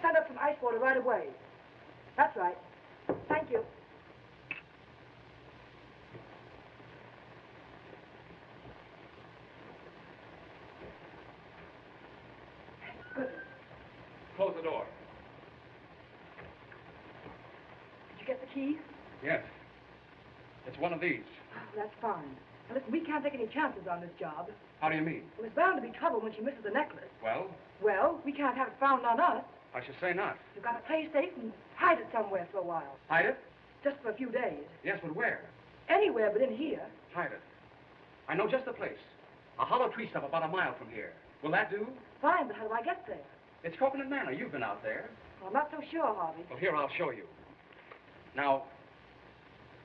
[SPEAKER 3] send up some ice water right away. That's right. Thank you. Good.
[SPEAKER 4] Close the door.
[SPEAKER 3] Did you get the keys?
[SPEAKER 4] Yes. It's one of these.
[SPEAKER 3] Oh, that's fine. Now, listen, we can't take any chances on this job.
[SPEAKER 4] How do you mean?
[SPEAKER 3] Well, there's bound to be trouble when she misses the necklace.
[SPEAKER 4] Well,
[SPEAKER 3] Well, we can't have it found on us.
[SPEAKER 4] I should say not.
[SPEAKER 3] We've got to play safe and hide it somewhere for a while.
[SPEAKER 4] Hide it?
[SPEAKER 3] Just for a few days.
[SPEAKER 4] Yes, but where?
[SPEAKER 3] Anywhere but in here.
[SPEAKER 4] Hide it. I know just the place. A hollow tree stump about a mile from here. Will that do?
[SPEAKER 3] Fine, but how do I get there?
[SPEAKER 4] It's Coconut Manor. You've been out there.
[SPEAKER 3] Well, I'm not so sure, Harvey.
[SPEAKER 4] Well, here, I'll show you. Now,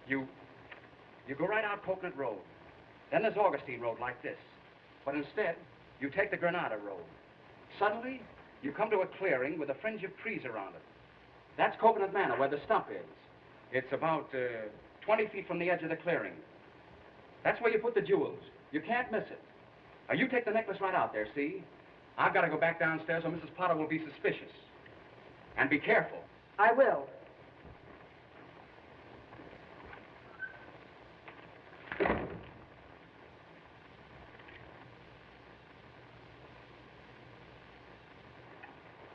[SPEAKER 4] you go right out Coconut Road. Then there's Augustine Road like this. But instead, you take the Granada Road. Suddenly, you come to a clearing with a fringe of trees around it. That's Coconut Manor, where the stump is. It's about 20 feet from the edge of the clearing. That's where you put the jewels. You can't miss it. Now, you take the necklace right out there, see? I've got to go back downstairs or Mrs. Potter will be suspicious. And be careful.
[SPEAKER 3] I will.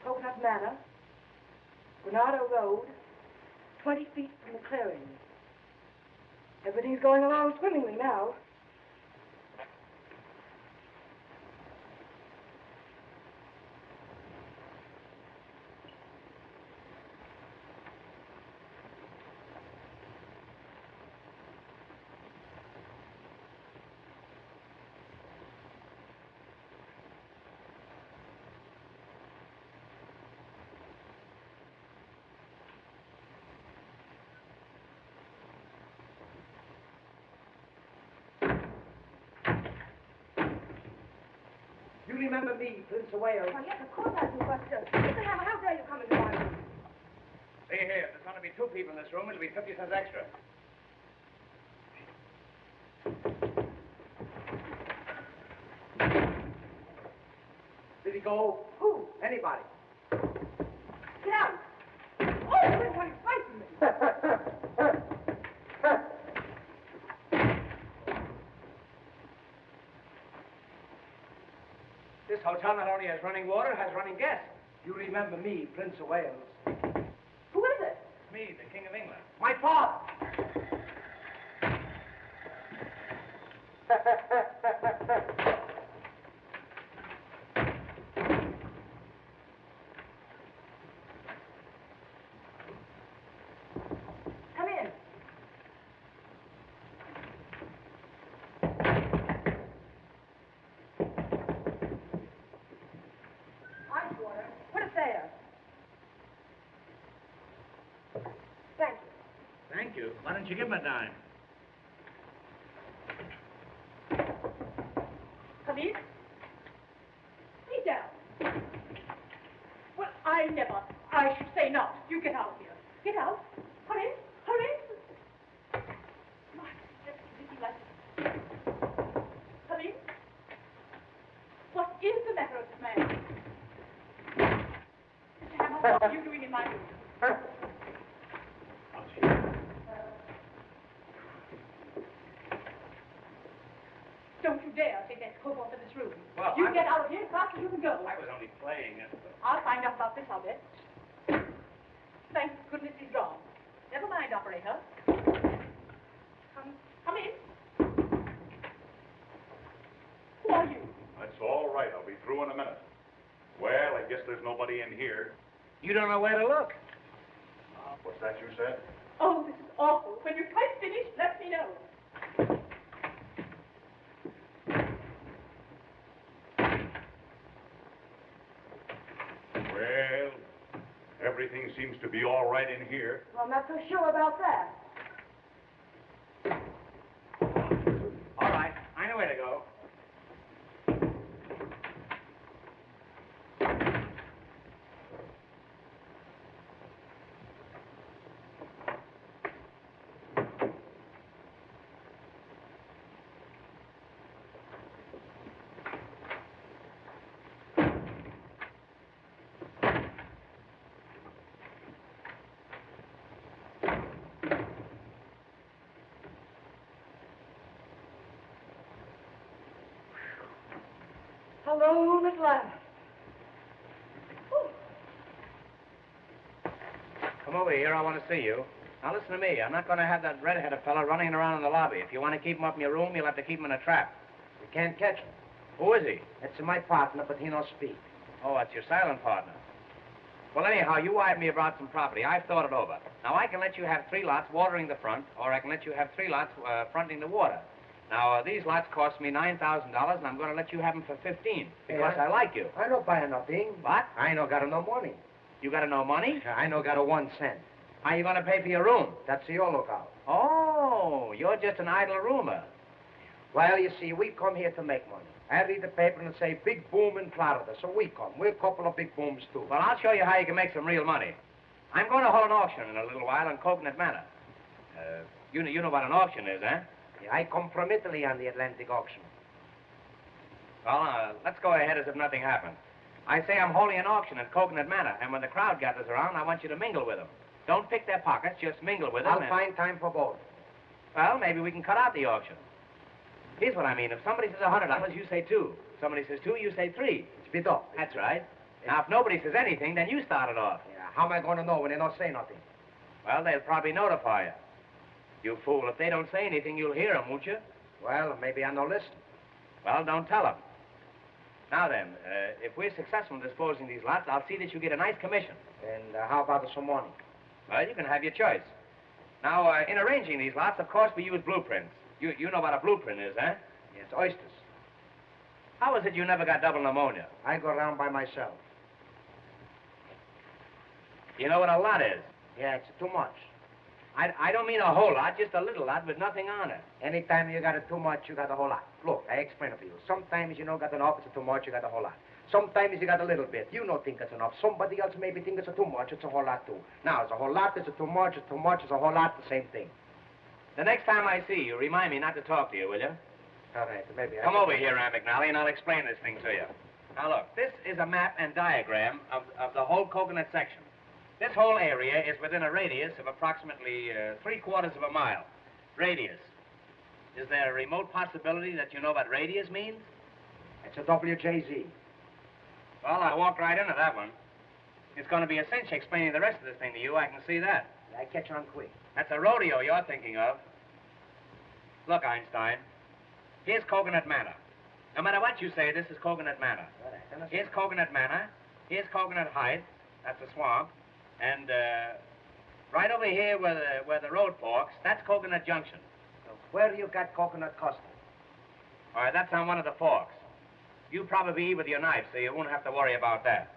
[SPEAKER 3] Coconut Manor, Granada Road, 20 feet from the clearing. Everything's going along swimmingly now.
[SPEAKER 7] You remember me, Prince of Wales?
[SPEAKER 3] Oh, yes, of course I do, but, Mr. Hammer, how dare you come into my room?
[SPEAKER 1] See here, if there's going to be 2 people in this room, it'll be 50 cents extra.
[SPEAKER 7] Did he go?
[SPEAKER 3] Who?
[SPEAKER 7] Anybody.
[SPEAKER 3] Get out! Oh, you're trying to frighten me.
[SPEAKER 1] This hotel not only has running water, has running gas.
[SPEAKER 7] You remember me, Prince of Wales?
[SPEAKER 3] Who is it?
[SPEAKER 1] Me, the King of England.
[SPEAKER 7] My father.
[SPEAKER 3] Come in. Ice water. Put it there. Thank you.
[SPEAKER 1] Thank you. Why don't you give him a dime?
[SPEAKER 6] Come in. Sit down. Well, I never. I should say not. You get out of here. Get out. Hurry. Hurry. My, just busy like this. Come in. What is the matter with this man? Mr. Hammer, what are you doing in my room? Don't you dare take that coat off in this room.
[SPEAKER 1] Well,
[SPEAKER 6] You get out of here as fast as you can go.
[SPEAKER 1] I was only playing.
[SPEAKER 6] I'll find out about this, I'll bet. Thank goodness he's gone. Never mind, operator. Come in. Who are you?
[SPEAKER 10] That's all right. I'll be through in a minute. Well, I guess there's nobody in here.
[SPEAKER 1] You don't know where to look.
[SPEAKER 10] What's that you said?
[SPEAKER 6] Oh, this is awful. When you're quite finished, let me know.
[SPEAKER 10] Well, everything seems to be all right in here.
[SPEAKER 3] Well, I'm not so sure about that.
[SPEAKER 1] All right. I know where to go.
[SPEAKER 3] Alone at last.
[SPEAKER 1] Come over here. I want to see you. Now, listen to me. I'm not going to have that red-headed fella running around in the lobby. If you want to keep him up in your room, you'll have to keep him in a trap.
[SPEAKER 7] You can't catch him.
[SPEAKER 1] Who is he?
[SPEAKER 7] It's my partner, but he don't speak.
[SPEAKER 1] Oh, that's your silent partner. Well, anyhow, you wired me about some property. I've thought it over. Now, I can let you have 3 lots watering the front, or I can let you have 3 lots fronting the water. Now, these lots cost me $9,000, and I'm going to let you have them for 15 because I like you.
[SPEAKER 7] I don't buy nothing.
[SPEAKER 1] What?
[SPEAKER 7] I no got no money.
[SPEAKER 1] You got no money?
[SPEAKER 7] I no got 1 cent.
[SPEAKER 1] How you going to pay for your room?
[SPEAKER 7] That's your lookout.
[SPEAKER 1] Oh, you're just an idle roomer.
[SPEAKER 7] Well, you see, we come here to make money. I read the paper and say big boom in Florida, so we come. We're a couple of big booms, too.
[SPEAKER 1] Well, I'll show you how you can make some real money. I'm going to hold an auction in a little while on Coconut Manor. You know what an auction is, eh?
[SPEAKER 7] Yeah, I come from Italy on the Atlantic auction.
[SPEAKER 1] Well, let's go ahead as if nothing happened. I say I'm holding an auction at Coconut Manor, and when the crowd gathers around, I want you to mingle with them. Don't pick their pockets, just mingle with them.
[SPEAKER 7] I'll find time for both.
[SPEAKER 1] Well, maybe we can cut out the auction. Here's what I mean. If somebody says $100, you say 2. Somebody says 2, you say 3.
[SPEAKER 7] Spit off.
[SPEAKER 1] That's right. Now, if nobody says anything, then you start it off.
[SPEAKER 7] Yeah, how am I going to know when they don't say nothing?
[SPEAKER 1] Well, they'll probably notify you. You fool, if they don't say anything, you'll hear them, won't you?
[SPEAKER 7] Well, maybe I no listen.
[SPEAKER 1] Well, don't tell them. Now then, if we're successful in disposing these lots, I'll see that you get a nice commission.
[SPEAKER 7] And how about some money?
[SPEAKER 1] Well, you can have your choice. Now, in arranging these lots, of course, we use blueprints. You know what a blueprint is, eh?
[SPEAKER 7] Yes, oysters.
[SPEAKER 1] How is it you never got double pneumonia?
[SPEAKER 7] I go around by myself.
[SPEAKER 1] You know what a lot is?
[SPEAKER 7] Yeah, it's too much.
[SPEAKER 1] I don't mean a whole lot, just a little lot with nothing on it.
[SPEAKER 7] Anytime you got it too much, you got a whole lot. Look, I explain it to you. Sometimes you don't got enough, it's too much, you got a whole lot. Sometimes you got a little bit. You don't think it's enough. Somebody else maybe think it's too much, it's a whole lot too. Now, it's a whole lot, it's too much, it's a whole lot, the same thing.
[SPEAKER 1] The next time I see you, remind me not to talk to you, will you?
[SPEAKER 7] All right, maybe I...
[SPEAKER 1] Come over here, Aunt McNally, and I'll explain this thing to you. Now, look, this is a map and diagram of the whole Coconut section. This whole area is within a radius of approximately 3/4 of a mile. Radius. Is there a remote possibility that you know what radius means?
[SPEAKER 7] It's a WJZ.
[SPEAKER 1] Well, I walked right into that one. It's going to be a cinch explaining the rest of this thing to you. I can see that.
[SPEAKER 7] I catch on quick.
[SPEAKER 1] That's a rodeo you're thinking of. Look, Einstein, here's Coconut Manor. No matter what you say, this is Coconut Manor.
[SPEAKER 7] Right,
[SPEAKER 1] here's Coconut Manor. Here's Coconut Heights. That's a swamp. And right over here where the road forks, that's Coconut Junction.
[SPEAKER 7] So where you got Coconut Custom?
[SPEAKER 1] All right, that's on one of the forks. You probably eat with your knife, so you won't have to worry about that.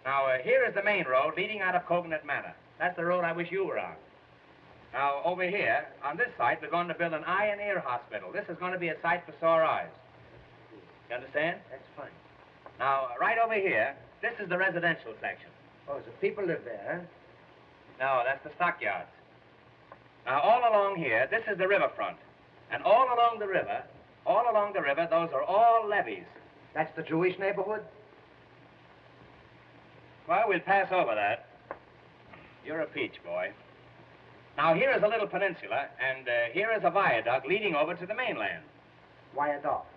[SPEAKER 1] Now, here is the main road leading out of Coconut Manor. That's the road I wish you were on. Now, over here, on this site, we're going to build an eye and ear hospital. This is going to be a site for sore eyes. You understand?
[SPEAKER 7] That's fine.
[SPEAKER 1] Now, right over here, this is the residential section.
[SPEAKER 7] Oh, so people live there, huh?
[SPEAKER 1] No, that's the stockyards. Now, all along here, this is the riverfront. And all along the river, those are all levees.
[SPEAKER 7] That's the Jewish neighborhood?
[SPEAKER 1] Well, we'll pass over that. You're a peach, boy. Now, here is a little peninsula, and here is a viaduct leading over to the mainland.
[SPEAKER 7] Viaduct.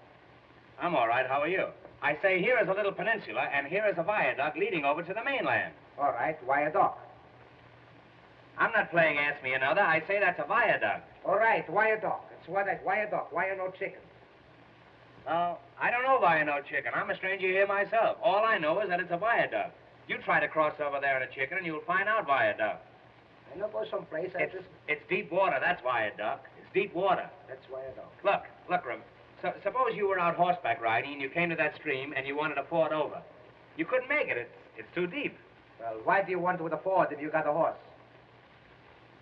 [SPEAKER 1] I'm all right. How are you? I say here is a little peninsula, and here is a viaduct leading over to the mainland.
[SPEAKER 7] All right, viaduct.
[SPEAKER 1] I'm not playing Ask Me Another. I say that's a viaduct.
[SPEAKER 7] All right, viaduct. It's what that viaduct. Why you no chicken?
[SPEAKER 1] Well, I don't know why I know chicken. I'm a stranger here myself. All I know is that it's a viaduct. You try to cross over there in a chicken, and you'll find out viaduct.
[SPEAKER 7] I know go someplace.
[SPEAKER 1] It's deep water. That's viaduct. It's deep water.
[SPEAKER 7] That's viaduct.
[SPEAKER 1] Look, Rim. Suppose you were out horseback riding and you came to that stream and you wanted to ford over. You couldn't make it. It's too deep.
[SPEAKER 7] Well, why do you want with a ford if you got a horse?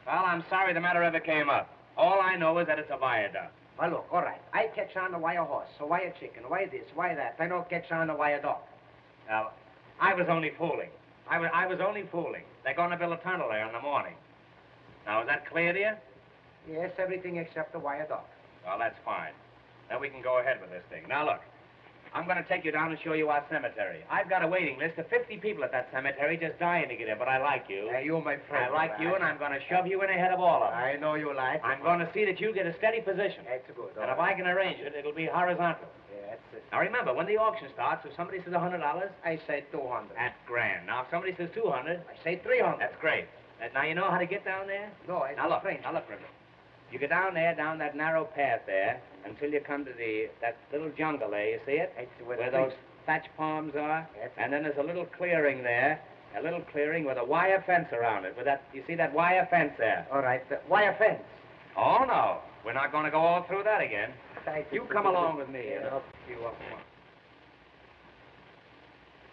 [SPEAKER 1] Well, I'm sorry the matter ever came up. All I know is that it's a viaduct.
[SPEAKER 7] Well, look, all right. I catch on to why a horse, so why a chicken, why this, why that. I don't catch on to why a dog.
[SPEAKER 1] Well, I was only fooling. I was only fooling. They're going to build a tunnel there in the morning. Now, is that clear to you?
[SPEAKER 7] Yes, everything except the wire dog.
[SPEAKER 1] Well, that's fine. Then we can go ahead with this thing. Now, look. I'm going to take you down and show you our cemetery. I've got a waiting list of 50 people at that cemetery just dying to get in, but I like you.
[SPEAKER 7] Yeah, you're my friend.
[SPEAKER 1] I like you, and I'm going to shove you in ahead of all of them.
[SPEAKER 7] I know you like.
[SPEAKER 1] I'm going to see that you get a steady position.
[SPEAKER 7] That's good.
[SPEAKER 1] And if I can arrange it, it'll be horizontal.
[SPEAKER 7] Yeah, that's
[SPEAKER 1] Now remember, when the auction starts, if somebody says $100,
[SPEAKER 7] I say 200.
[SPEAKER 1] that's grand. Now, if somebody says 200,
[SPEAKER 7] I say 300.
[SPEAKER 1] that's great. Now, you know how to get down there?
[SPEAKER 7] No, I
[SPEAKER 1] Now, look, River. You go down there, down that narrow path there, until you come to that little jungle there, you see it? Where those thatch palms are?
[SPEAKER 7] Yes.
[SPEAKER 1] And then there's a little clearing there, a little clearing with a wire fence around it. You see that wire fence there?
[SPEAKER 7] All right, the wire fence.
[SPEAKER 1] Oh, no. We're not going to go all through that again. You come along with me, and
[SPEAKER 7] Yeah.
[SPEAKER 1] I'll pick you up.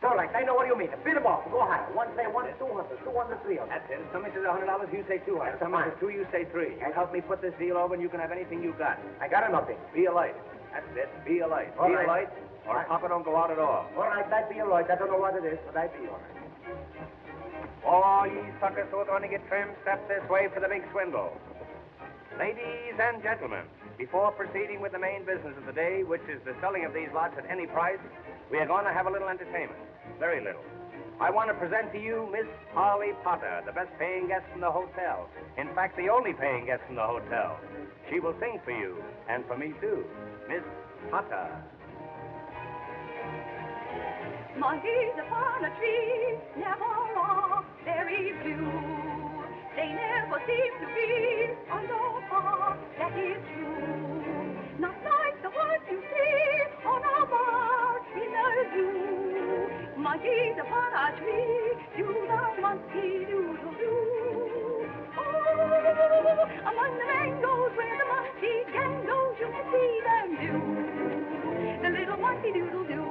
[SPEAKER 7] All right, I know what you mean. A bit of off. Go higher. One say 200, 200, 300.
[SPEAKER 1] That's it. If somebody says $100, you say 200. If somebody says 2, you say 3. You help me put this deal over, and you can have anything you got.
[SPEAKER 7] I got nothing.
[SPEAKER 1] Be a light. That's it. Be a light.
[SPEAKER 7] All
[SPEAKER 1] Be
[SPEAKER 7] right.
[SPEAKER 1] a light, or Papa don't go out at all.
[SPEAKER 7] All right, that be all right. I don't know what it is, but I be all right.
[SPEAKER 1] All ye suckers who are going to get trimmed, step this way for the big swindle. Ladies and gentlemen, before proceeding with the main business of the day, which is the selling of these lots at any price, we are going to have a little entertainment. Very little. I want to present to you Miss Polly Potter, the best paying guest in the hotel. In fact, the only paying guest in the hotel. She will sing for you, and for me too. Miss Potter.
[SPEAKER 2] Monkeys upon a tree never are very blue. They never seem to be alone, that is true. Not like the ones you see on a bar in the zoo. Monkeys upon a tree, do the monkey doodle-doo. Oh, among the mangoes where the monkey gang goes, you can see them do the little monkey doodle-doo.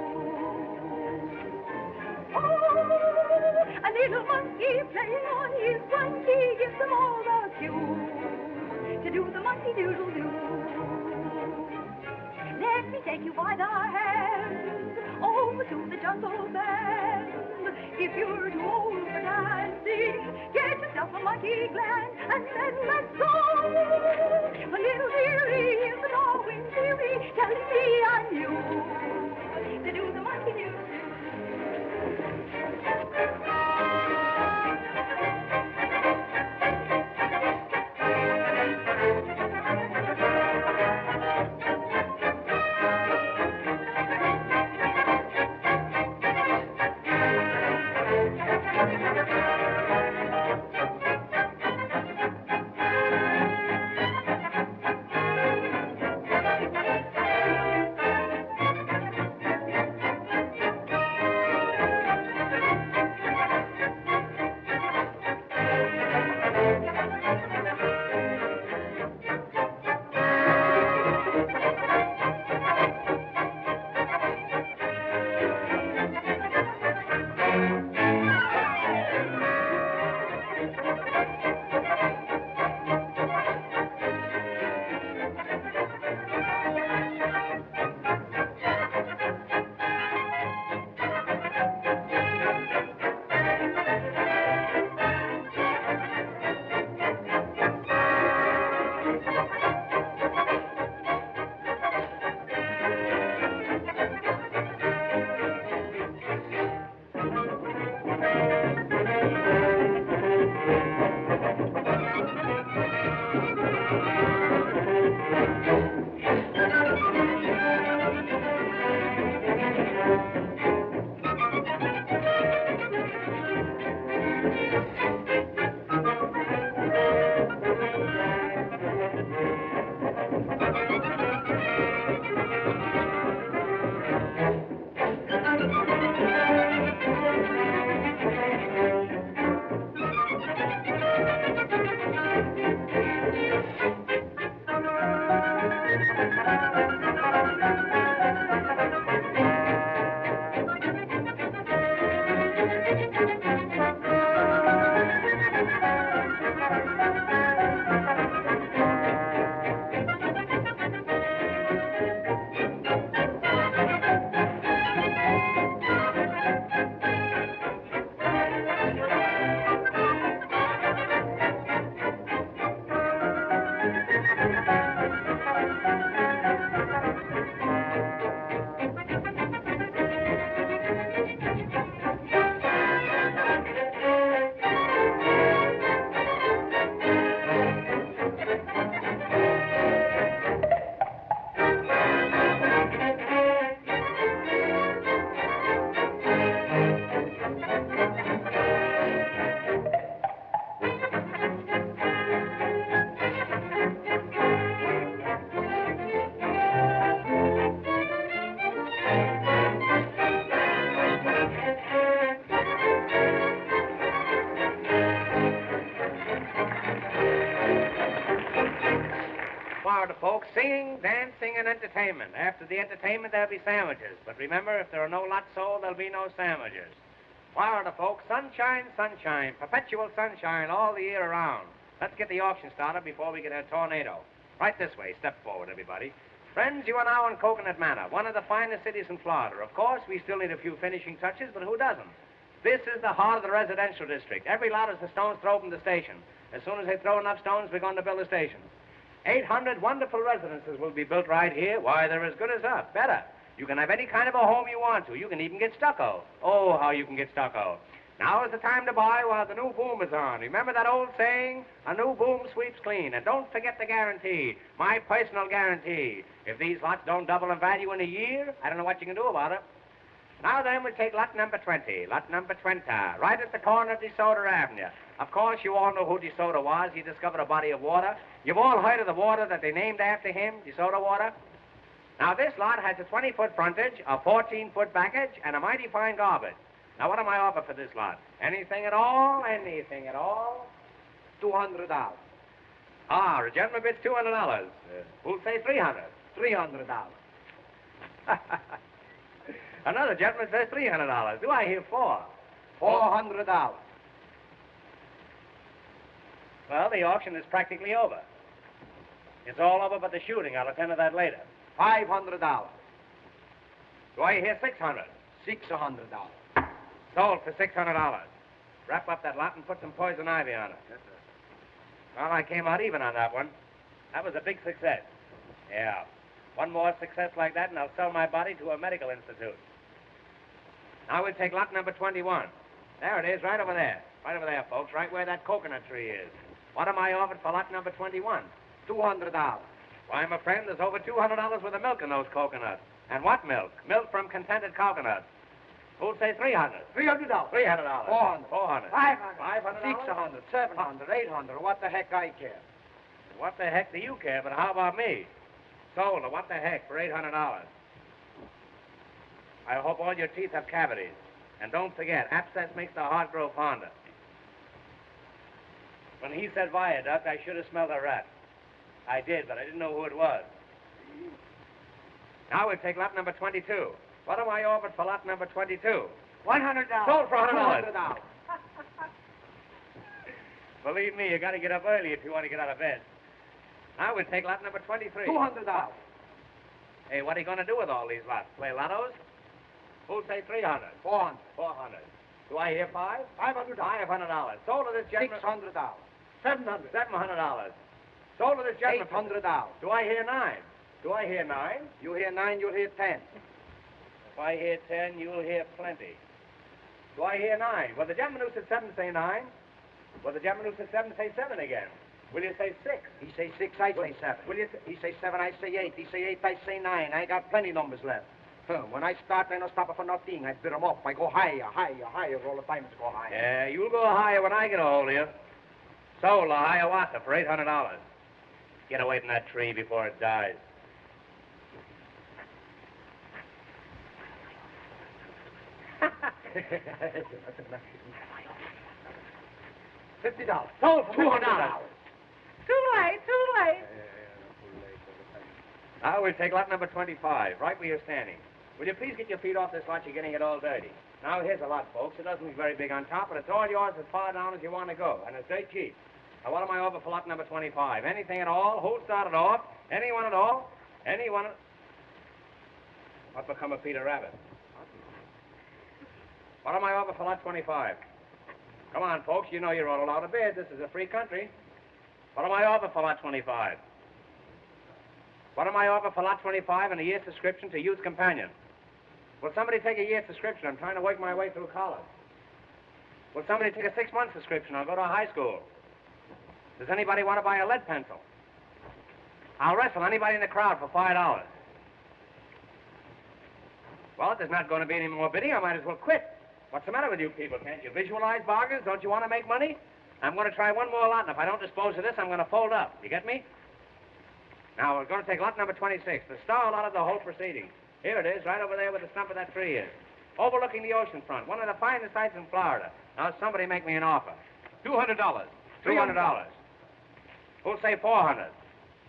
[SPEAKER 2] Oh, a little monkey playing on his monkey gives them all the cue to do the monkey doodle-doo. Let me take you by the hand over to the jungle band. If you're too old for dancing, get yourself a monkey gland and then let's go. A little dearie in the Darwin theory telling me I'm you to do the monkey doodle-doo.
[SPEAKER 1] Singing, dancing, and entertainment. After the entertainment, there'll be sandwiches. But remember, if there are no lots sold, there'll be no sandwiches. Florida, folks, sunshine, sunshine, perpetual sunshine all the year around. Let's get the auction started before we get a tornado. Right this way. Step forward, everybody. Friends, you are now in Coconut Manor, one of the finest cities in Florida. Of course, we still need a few finishing touches, but who doesn't? This is the heart of the residential district. Every lot is the stones throw from the station. As soon as they throw enough stones, we're going to build a station. 800 wonderful residences will be built right here. Why, they're as good as up. Better. You can have any kind of a home you want to. You can even get stucco. Oh, how you can get stucco. Now is the time to buy while the new boom is on. Remember that old saying? A new boom sweeps clean. And don't forget the guarantee. My personal guarantee. If these lots don't double in value in a year, I don't know what you can do about it. Now then, we'll take lot number 20. Lot number 20. Right at the corner of DeSoto Avenue. Of course, you all know who DeSoto was. He discovered a body of water. You've all heard of the water that they named after him, DeSoto water. Now, this lot has a 20-foot frontage, a 14-foot backage, and a mighty fine garbage. Now, what am I offer for this lot? Anything at all? Anything at all? $200. Ah, the gentleman bids $200. Who'll say $300? $300. Another gentleman says $300. Do I hear four? $400. Well, the auction is practically over. It's all over but the shooting. I'll attend to that later. $500. Do I hear $600? $600. Sold for $600. Wrap up that lot and put some poison ivy on it. Yes, sir. Well, I came out even on that one. That was a big success. Yeah. One more success like that, and I'll sell my body to a medical institute. Now we'll take lot number 21. There it is, right over there. Right over there, folks, right where that coconut tree is. What am I offered for lot number 21? $200. Why, my friend, there's over $200 worth of milk in those coconuts. And what milk? Milk from contented coconuts. Who'll say $300? $300. $300. $400. $400. $500. $600. $700. $800. What the heck I care? What the heck do you care? But how about me? Sold. What the heck for $800? I hope all your teeth have cavities. And don't forget, abscess makes the heart grow fonder. When he said viaduct, I should have smelled a rat. I did, but I didn't know who it was. Now we'll take lot number 22. What am I offered for lot number 22? $100. Sold for $100. $200. Believe me, you got to get up early if you want to get out of bed. Now we'll take lot number 23. $200. Hey, what are you going to do with all these lots? Play lottos? Who'll say $300? $400. $400. Do I hear $500? $500. $500. Sold to this gentleman. $600. $700. $700. Sold to this gentleman. $800. Do I hear $9? Do I hear $9? You hear $9, you'll hear $10. If I hear 10, you'll hear plenty. Do I hear 9? Well, the gentleman who said 7 say 9. Well, the gentleman who said 7 say 7 again. Will you say 6? He say 6, I say 7. Will you he say 7, I say 8. He say 8, I say 9. I got plenty numbers left. When I start, I don't stop for nothing. I bid them up. I go higher, higher, higher. All the time it's go higher. Yeah, you'll go higher when I get a hold of you. Sold a Hiawatha for $800. Get away from that tree before it dies. $50. Sold for $200.
[SPEAKER 6] Too late, too late.
[SPEAKER 1] Now we'll take lot number 25, right where you're standing. Will you please get your feet off this lot? You're getting it all dirty. Now, here's a lot, folks. It doesn't look very big on top, but it's all yours as far down as you want to go, and it's very cheap. Now, what am I over for lot number 25? Anything at all? Who started off? Anyone at all? Anyone? What become of Peter Rabbit? What am I over for lot 25? Come on, folks. You know you're all allowed to bid. This is a free country. What am I over for lot 25? What am I over for lot 25 and a year's subscription to Youth Companion? Will somebody take a year's subscription? I'm trying to work my way through college. Will somebody take a 6-month subscription? I'll go to high school. Does anybody want to buy a lead pencil? I'll wrestle anybody in the crowd for $5. Well, if there's not going to be any more bidding, I might as well quit. What's the matter with you people? Can't you visualize bargains? Don't you want to make money? I'm going to try one more lot, and if I don't dispose of this, I'm going to fold up. You get me? Now, we're going to take lot number 26, the star lot of the whole proceeding. Here it is, right over there where the stump of that tree is. Overlooking the ocean front. One of the finest sights in Florida. Now, somebody make me an offer. $200. $300. Who'll say $400?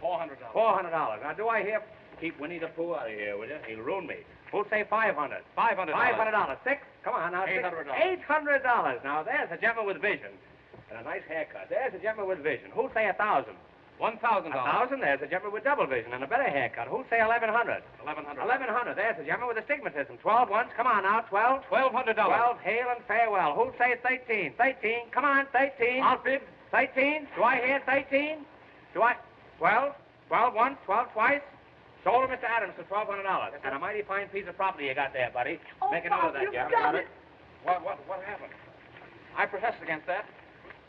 [SPEAKER 11] $400.
[SPEAKER 1] $400. Now, do I hear? Keep Winnie the Pooh out of here, will you? He'll ruin me. Who'll say $500?
[SPEAKER 11] $500.
[SPEAKER 1] $500. Six? Come on now.
[SPEAKER 11] $800.
[SPEAKER 1] $800. Now, there's a gentleman with vision. And a nice haircut. There's a gentleman with vision. Who'll say 1,000?
[SPEAKER 11] $1,000.
[SPEAKER 1] 1,000. There's a gentleman with double vision and a better haircut. Who'll say 1,100?
[SPEAKER 11] 1,100.
[SPEAKER 1] 1,100. There's a gentleman with astigmatism. 12 once. Come on now. 12.
[SPEAKER 11] $1,200.
[SPEAKER 1] 12. Hail and farewell. Who'll say 13? 13. Come on. 13.
[SPEAKER 11] I'll bid.
[SPEAKER 1] 13. Do I hear 13? Do I? 12. 12 once. 12 twice. Sold to Mr. Adams for $1,200. And a mighty fine piece of property you got there, buddy.
[SPEAKER 6] Oh,
[SPEAKER 1] Make a note of that,
[SPEAKER 6] you've
[SPEAKER 1] Jeff.
[SPEAKER 6] done it.
[SPEAKER 11] What happened? I protested against that.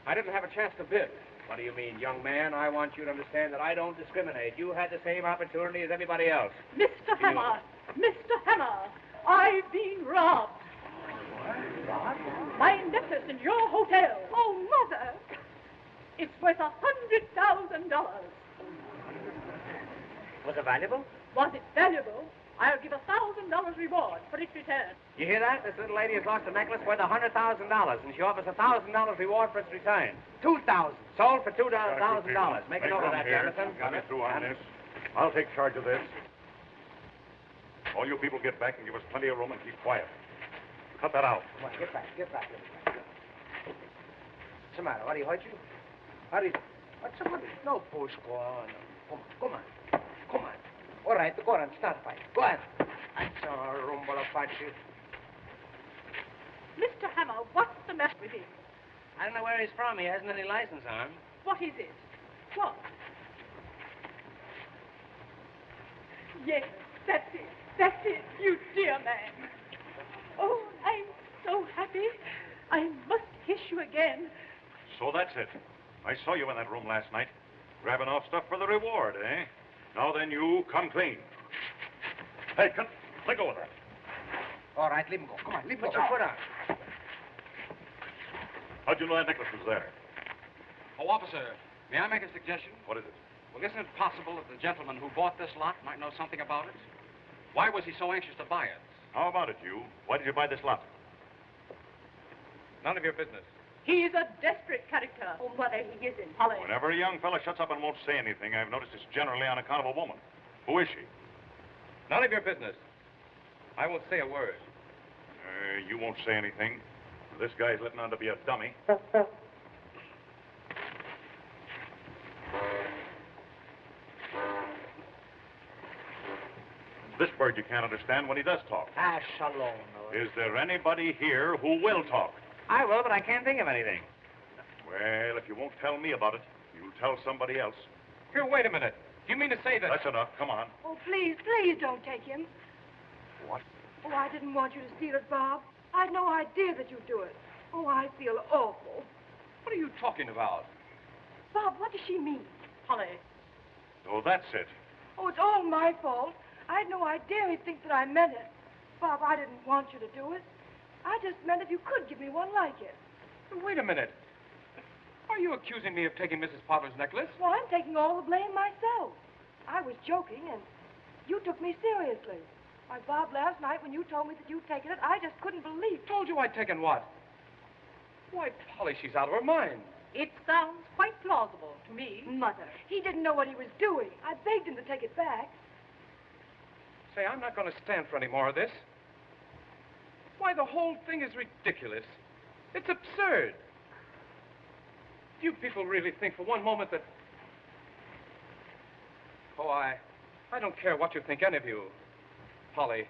[SPEAKER 11] I didn't have a chance to bid.
[SPEAKER 1] What do you mean, young man? I want you to understand that I don't discriminate. You had the same opportunity as everybody else.
[SPEAKER 6] Mr. Hammer, Mr. Hammer, I've been robbed. My necklace in your hotel.
[SPEAKER 2] Oh, Mother.
[SPEAKER 6] It's worth $100,000.
[SPEAKER 1] Was it valuable?
[SPEAKER 6] Was it valuable? I'll give $1,000 reward for its return.
[SPEAKER 1] You hear that? This little lady has lost a necklace worth $100,000, and she offers $1,000 reward for its return. 2,000. Sold for $2,000. Make a note of that, Jefferson.
[SPEAKER 10] Got me through on this. I'll take charge of this. All you people get back and give us plenty of room and keep quiet. Cut that out.
[SPEAKER 7] Come on, get back. What's the matter? What, he hurt you? What's the matter? No push, go on. Come on. All right, go on, start fight. Go on. That's a rumble of fight.
[SPEAKER 6] Mr. Hammer, what's the matter with him?
[SPEAKER 1] I don't know where he's from. He hasn't any license on him.
[SPEAKER 6] What is it? What? Yes, that's it, you dear man. Oh, I'm so happy. I must kiss you again.
[SPEAKER 10] So that's it. I saw you in that room last night, grabbing off stuff for the reward, eh? Now then, you come clean. Hey, let go of that.
[SPEAKER 7] All right, leave him go. Come on, leave him go.
[SPEAKER 1] Put your foot on.
[SPEAKER 10] How'd you know that necklace was there?
[SPEAKER 11] Oh, officer, may I make a suggestion?
[SPEAKER 10] What is it?
[SPEAKER 11] Well, isn't it possible that the gentleman who bought this lot might know something about it? Why was he so anxious to buy it?
[SPEAKER 10] How about it, you? Why did you buy this lot?
[SPEAKER 11] None of your business.
[SPEAKER 6] He's a desperate character.
[SPEAKER 2] Oh, Mother, he isn't.
[SPEAKER 6] Holly.
[SPEAKER 10] Whenever a young fella shuts up and won't say anything, I've noticed it's generally on account of a woman. Who is she?
[SPEAKER 11] None of your business. I won't say a word.
[SPEAKER 10] You won't say anything. This guy's letting on to be a dummy. This bird you can't understand when he does talk.
[SPEAKER 7] Ah, shalom.
[SPEAKER 10] Is there anybody here who will talk?
[SPEAKER 1] I will, but I can't think of anything.
[SPEAKER 10] Well, if you won't tell me about it, you'll tell somebody else.
[SPEAKER 11] Here, wait a minute. Do you mean to say that...
[SPEAKER 10] That's enough. Come on.
[SPEAKER 3] Oh, please don't take him.
[SPEAKER 10] What?
[SPEAKER 3] Oh, I didn't want you to steal it, Bob. I had no idea that you'd do it. Oh, I feel awful.
[SPEAKER 11] What are you talking about?
[SPEAKER 3] Bob, what does she mean?
[SPEAKER 6] Holly.
[SPEAKER 10] So that's it.
[SPEAKER 3] Oh, it's all my fault. I had no idea he'd think that I meant it. Bob, I didn't want you to do it. I just meant if you could give me one like it.
[SPEAKER 11] Wait a minute. Are you accusing me of taking Mrs. Potter's necklace?
[SPEAKER 3] Well, I'm taking all the blame myself. I was joking, and you took me seriously. Why, Bob, last night when you told me that you'd taken it, I just couldn't believe it.
[SPEAKER 11] Told you I'd taken what? Why, Polly, she's out of her mind.
[SPEAKER 6] It sounds quite plausible to me.
[SPEAKER 3] Mother, he didn't know what he was doing. I begged him to take it back.
[SPEAKER 11] Say, I'm not going to stand for any more of this. Why, the whole thing is ridiculous. It's absurd. You people really think for one moment that... Oh, I don't care what you think, any of you. Polly,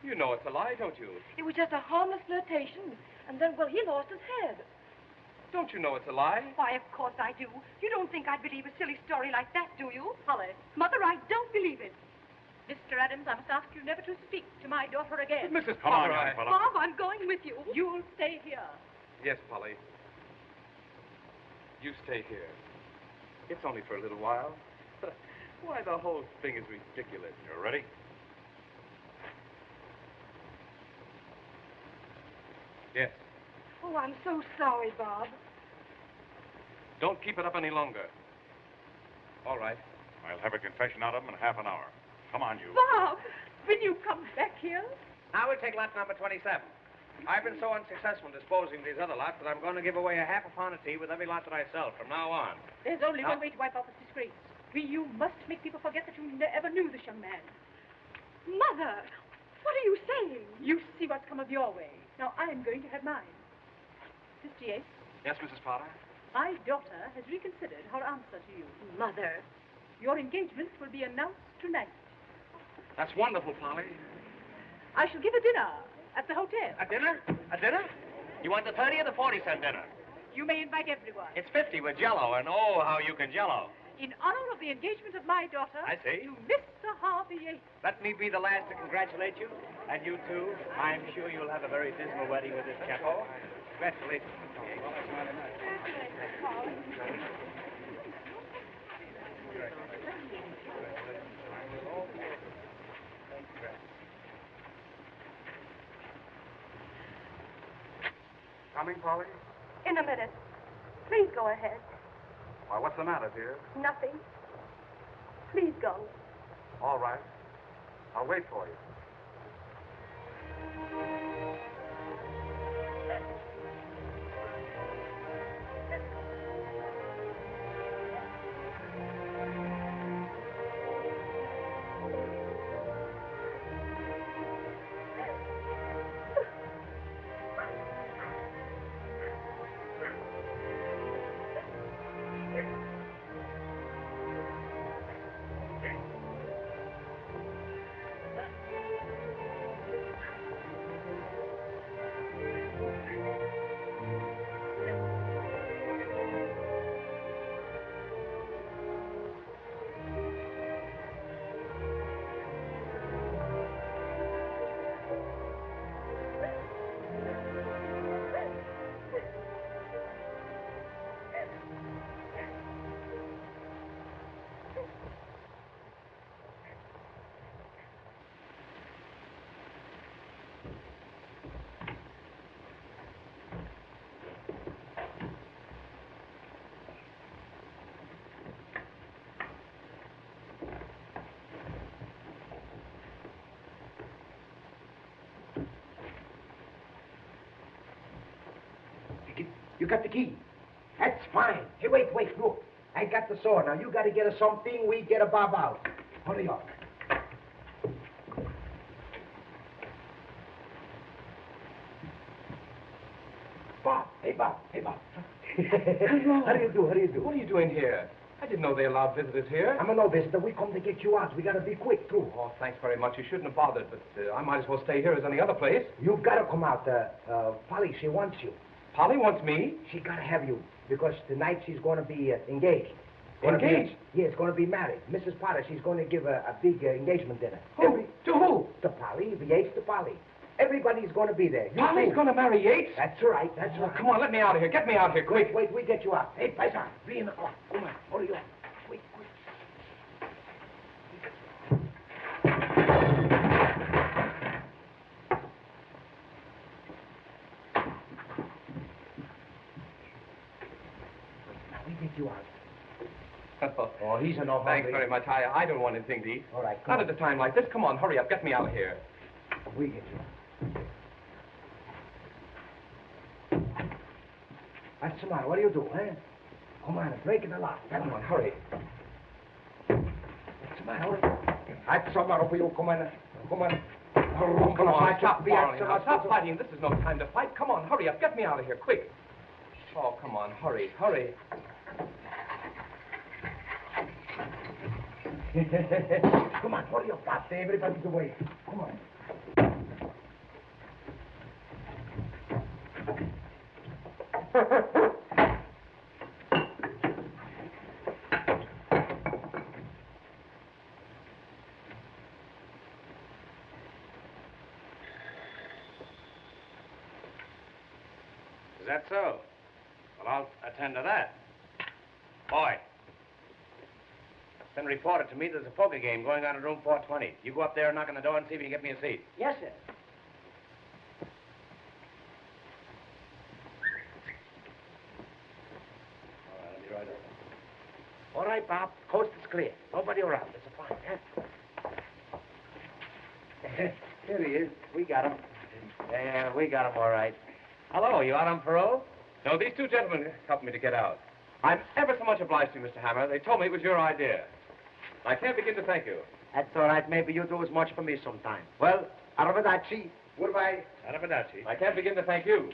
[SPEAKER 11] you know it's a lie, don't you?
[SPEAKER 3] It was just a harmless flirtation, and then, well, he lost his head.
[SPEAKER 11] Don't you know it's a lie?
[SPEAKER 2] Why, of course I do. You don't think I'd believe a silly story like that, do you?
[SPEAKER 6] Holly.
[SPEAKER 2] Mother, I don't believe it.
[SPEAKER 6] Mr. Adams, I must ask you never to speak to my daughter again.
[SPEAKER 11] But Mrs.
[SPEAKER 10] Come on,
[SPEAKER 11] Potter,
[SPEAKER 10] young fella.
[SPEAKER 2] Bob, I'm going with you.
[SPEAKER 6] You'll stay here.
[SPEAKER 11] Yes, Polly. You stay here. It's only for a little while. Why, the whole thing is ridiculous.
[SPEAKER 10] You ready?
[SPEAKER 11] Yes.
[SPEAKER 3] Oh, I'm so sorry, Bob.
[SPEAKER 11] Don't keep it up any longer. All right.
[SPEAKER 10] I'll have a confession out of him in half an hour. Come on, you.
[SPEAKER 6] Bob, will you come back here?
[SPEAKER 1] Now we'll take lot number 27. I've been so unsuccessful in disposing of these other lots that I'm going to give away a half a pound of tea with every lot that I sell from now on.
[SPEAKER 6] There's only one way to wipe off his disgrace. You must make people forget that you ever knew this young man.
[SPEAKER 2] Mother, what are you saying?
[SPEAKER 6] You see what's come of your way. Now I'm going to have mine. Mr. Yates,
[SPEAKER 11] Yes, Mrs. Potter?
[SPEAKER 6] my daughter has reconsidered her answer to you.
[SPEAKER 2] Mother.
[SPEAKER 6] Your engagement will be announced tonight.
[SPEAKER 11] That's wonderful, Polly.
[SPEAKER 6] I shall give a dinner at the hotel.
[SPEAKER 12] A dinner? A dinner? You want the 30 or the 40-cent dinner?
[SPEAKER 6] You may invite everyone.
[SPEAKER 12] It's 50 with Jell-O, and oh, how you can Jell-O.
[SPEAKER 6] In honor of the engagement of my daughter.
[SPEAKER 12] I see.
[SPEAKER 6] To Mr. Harvey Yates.
[SPEAKER 12] Let me be the last to congratulate you, and you too. I'm sure you'll have a very dismal wedding with this chap. Congratulations.
[SPEAKER 10] Coming, Polly?
[SPEAKER 2] In a minute. Please go ahead.
[SPEAKER 10] Why, what's the matter, dear?
[SPEAKER 2] Nothing. Please go.
[SPEAKER 10] All right. I'll wait for you.
[SPEAKER 7] You got the key. That's fine. Hey, wait, look. I got the saw. Now, you got to get us something. We get a bob out. Hurry up. Bob. Hey, Bob.
[SPEAKER 11] Hello.
[SPEAKER 7] How do you do?
[SPEAKER 11] What are you doing here? I didn't know they allowed visitors here.
[SPEAKER 7] I'm a no visitor. We come to get you out. We got to be quick, too.
[SPEAKER 11] Oh, thanks very much. You shouldn't have bothered, but I might as well stay here as any other place.
[SPEAKER 7] You've got to come out. Polly, she wants you.
[SPEAKER 11] Polly wants me?
[SPEAKER 7] She got to have you because tonight she's going to be engaged.
[SPEAKER 11] Engaged?
[SPEAKER 7] Yes, going to be married. Mrs. Potter, she's going to give a big engagement dinner.
[SPEAKER 11] Who? To who?
[SPEAKER 7] To Polly, the Yates to Polly. Everybody's going to be there.
[SPEAKER 11] Polly's going to marry Yates?
[SPEAKER 7] That's right.
[SPEAKER 11] Come on, let me out of here. Get me out of here, quick.
[SPEAKER 7] Wait, we get you out. Hey, Paisan, be in the car. Come on, hurry up. Quick. Now, we get you out. Oh, he's an awful.
[SPEAKER 11] Thanks very much. I don't want anything to eat.
[SPEAKER 7] All right,
[SPEAKER 11] Not at a time like this. Come on, hurry up. Get me out of here.
[SPEAKER 7] We get you out. What's the matter? What do you do, eh? Come on, break in the lock.
[SPEAKER 11] Come on, hurry.
[SPEAKER 7] What's the matter? What's the matter for you? Come on.
[SPEAKER 11] Come on, stop quarreling now. Stop fighting. This is no time to fight. Come on, hurry up. Get me out of here, quick. Oh, come on, hurry.
[SPEAKER 7] Come on, hurry up, Bob. Everybody's away. Come on.
[SPEAKER 12] Is that so? Well, I'll attend to that. Boy, it's been reported to me there's a poker game going on in room 420. You go up there and knock on the door and see if you can get me a seat.
[SPEAKER 7] Yes, sir.
[SPEAKER 12] All right, I'll be right over.
[SPEAKER 7] All right, Bob. Coast is clear. Nobody around. It's a fine, huh?
[SPEAKER 12] Here he is. We got him. Yeah, we got him all right. Hello, you out on parole?
[SPEAKER 11] No, these two gentlemen helped me to get out. I'm ever so much obliged to you, Mr. Hammer. They told me it was your idea.
[SPEAKER 12] I can't begin to thank you.
[SPEAKER 7] That's all right. Maybe you do as much for me sometime. Well, arrivederci. Goodbye.
[SPEAKER 12] Arrivederci.
[SPEAKER 11] I can't begin to thank you.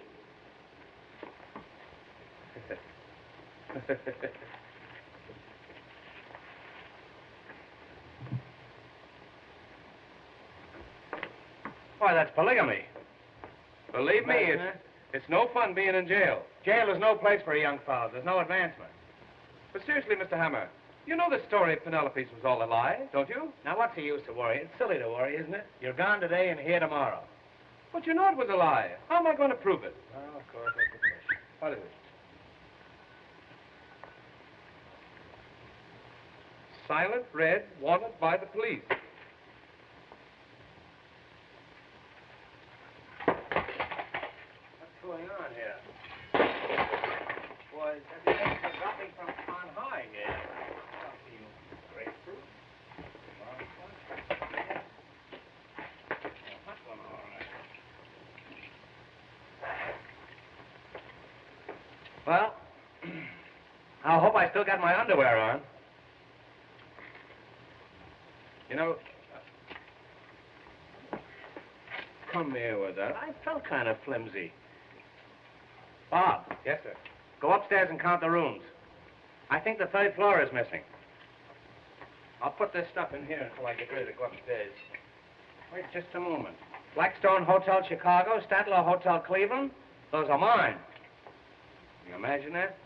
[SPEAKER 12] Why, that's polygamy.
[SPEAKER 11] Believe me, it's no fun being in jail.
[SPEAKER 12] Jail is no place for a young fellow. There's no advancement.
[SPEAKER 11] But seriously, Mr. Hammer, you know the story of Penelope's was all a lie, don't you?
[SPEAKER 12] Now, what's the use of worry? It's silly to worry, isn't it? You're gone today and here tomorrow.
[SPEAKER 11] But you know it was a lie. How am I going to prove it?
[SPEAKER 12] Oh, of course, that's the question.
[SPEAKER 11] What is it? Silent red, wanted by the police.
[SPEAKER 12] What's going on here? Was everything dropping from on high here? Grapefruit? Hot one, all right. Well, I hope I still got my underwear on. You know, come here with that. I felt kind of flimsy. Bob.
[SPEAKER 11] Yes, sir.
[SPEAKER 12] Go upstairs and count the rooms. I think the third floor is missing. I'll put this stuff in here until I get ready to go upstairs. Wait just a moment. Blackstone Hotel Chicago, Statler Hotel Cleveland. Those are mine. Can you imagine that?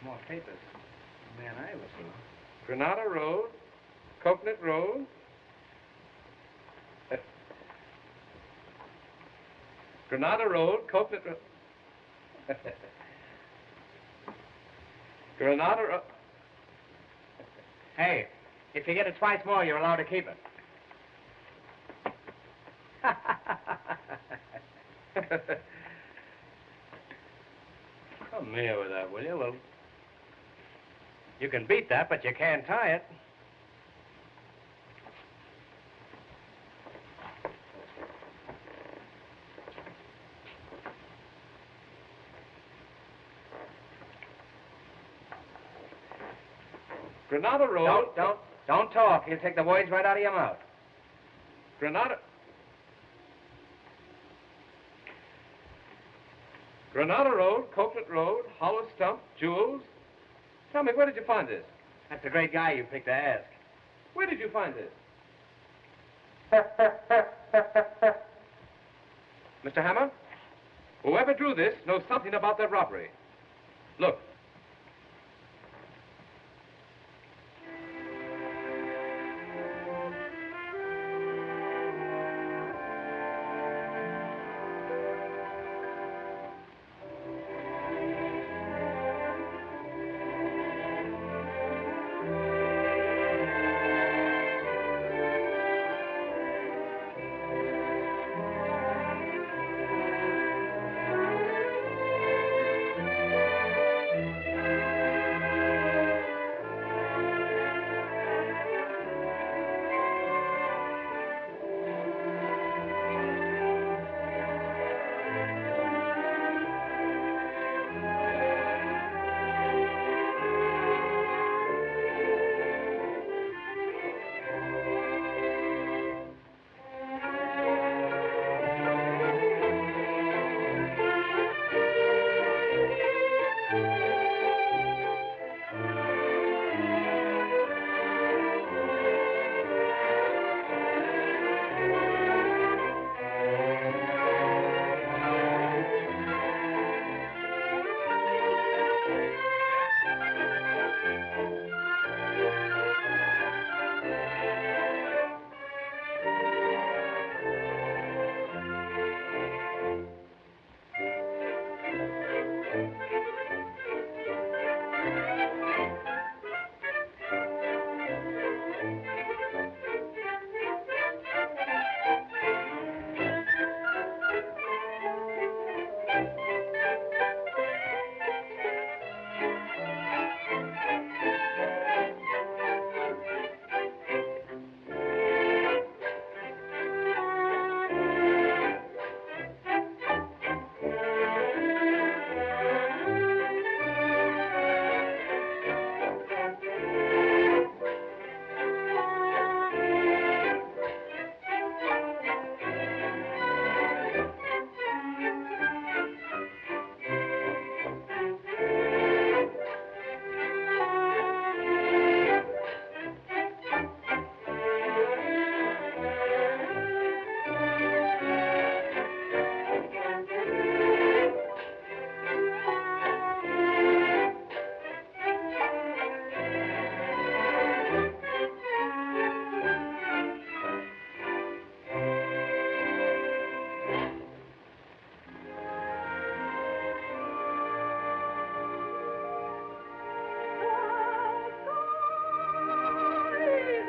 [SPEAKER 12] More papers. Man, I was
[SPEAKER 11] Granada Road, Coconut Road. Granada Road, Coconut Road. Granada Road.
[SPEAKER 12] Hey, if you get it twice more, you're allowed to keep it. Come here with that, will you? Well, you can beat that, but you can't tie it.
[SPEAKER 11] Granada Road.
[SPEAKER 12] Don't talk. You'll take the words right out of your mouth.
[SPEAKER 11] Granada Road, Coconut Road, Hollow Stump, Jewels. Tell me, where did you find this?
[SPEAKER 12] That's a great guy you picked to ask.
[SPEAKER 11] Where did you find this? Mr. Hammer, whoever drew this knows something about that robbery. Look.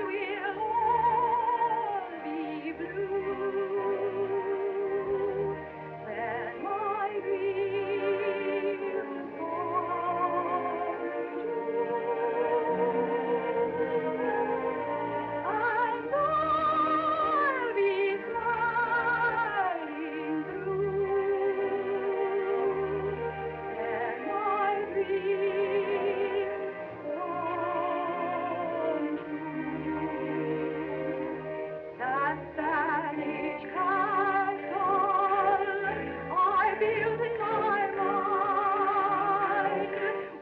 [SPEAKER 2] will all be blue when my dreams come true. And I'll be smiling through when my dreams come true. That Spanish castle I built in my mind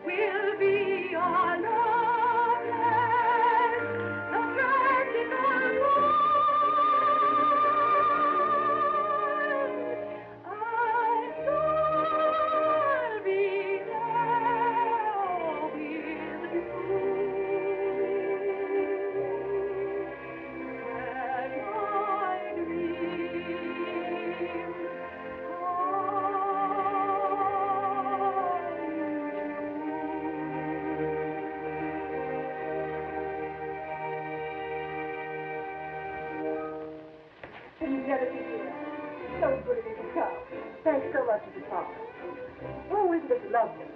[SPEAKER 2] will be a loveless, the practical one. And I'll be there with you.
[SPEAKER 3] So good of you to come. Thanks so much, Mr. Thomas. Oh, isn't it lovely?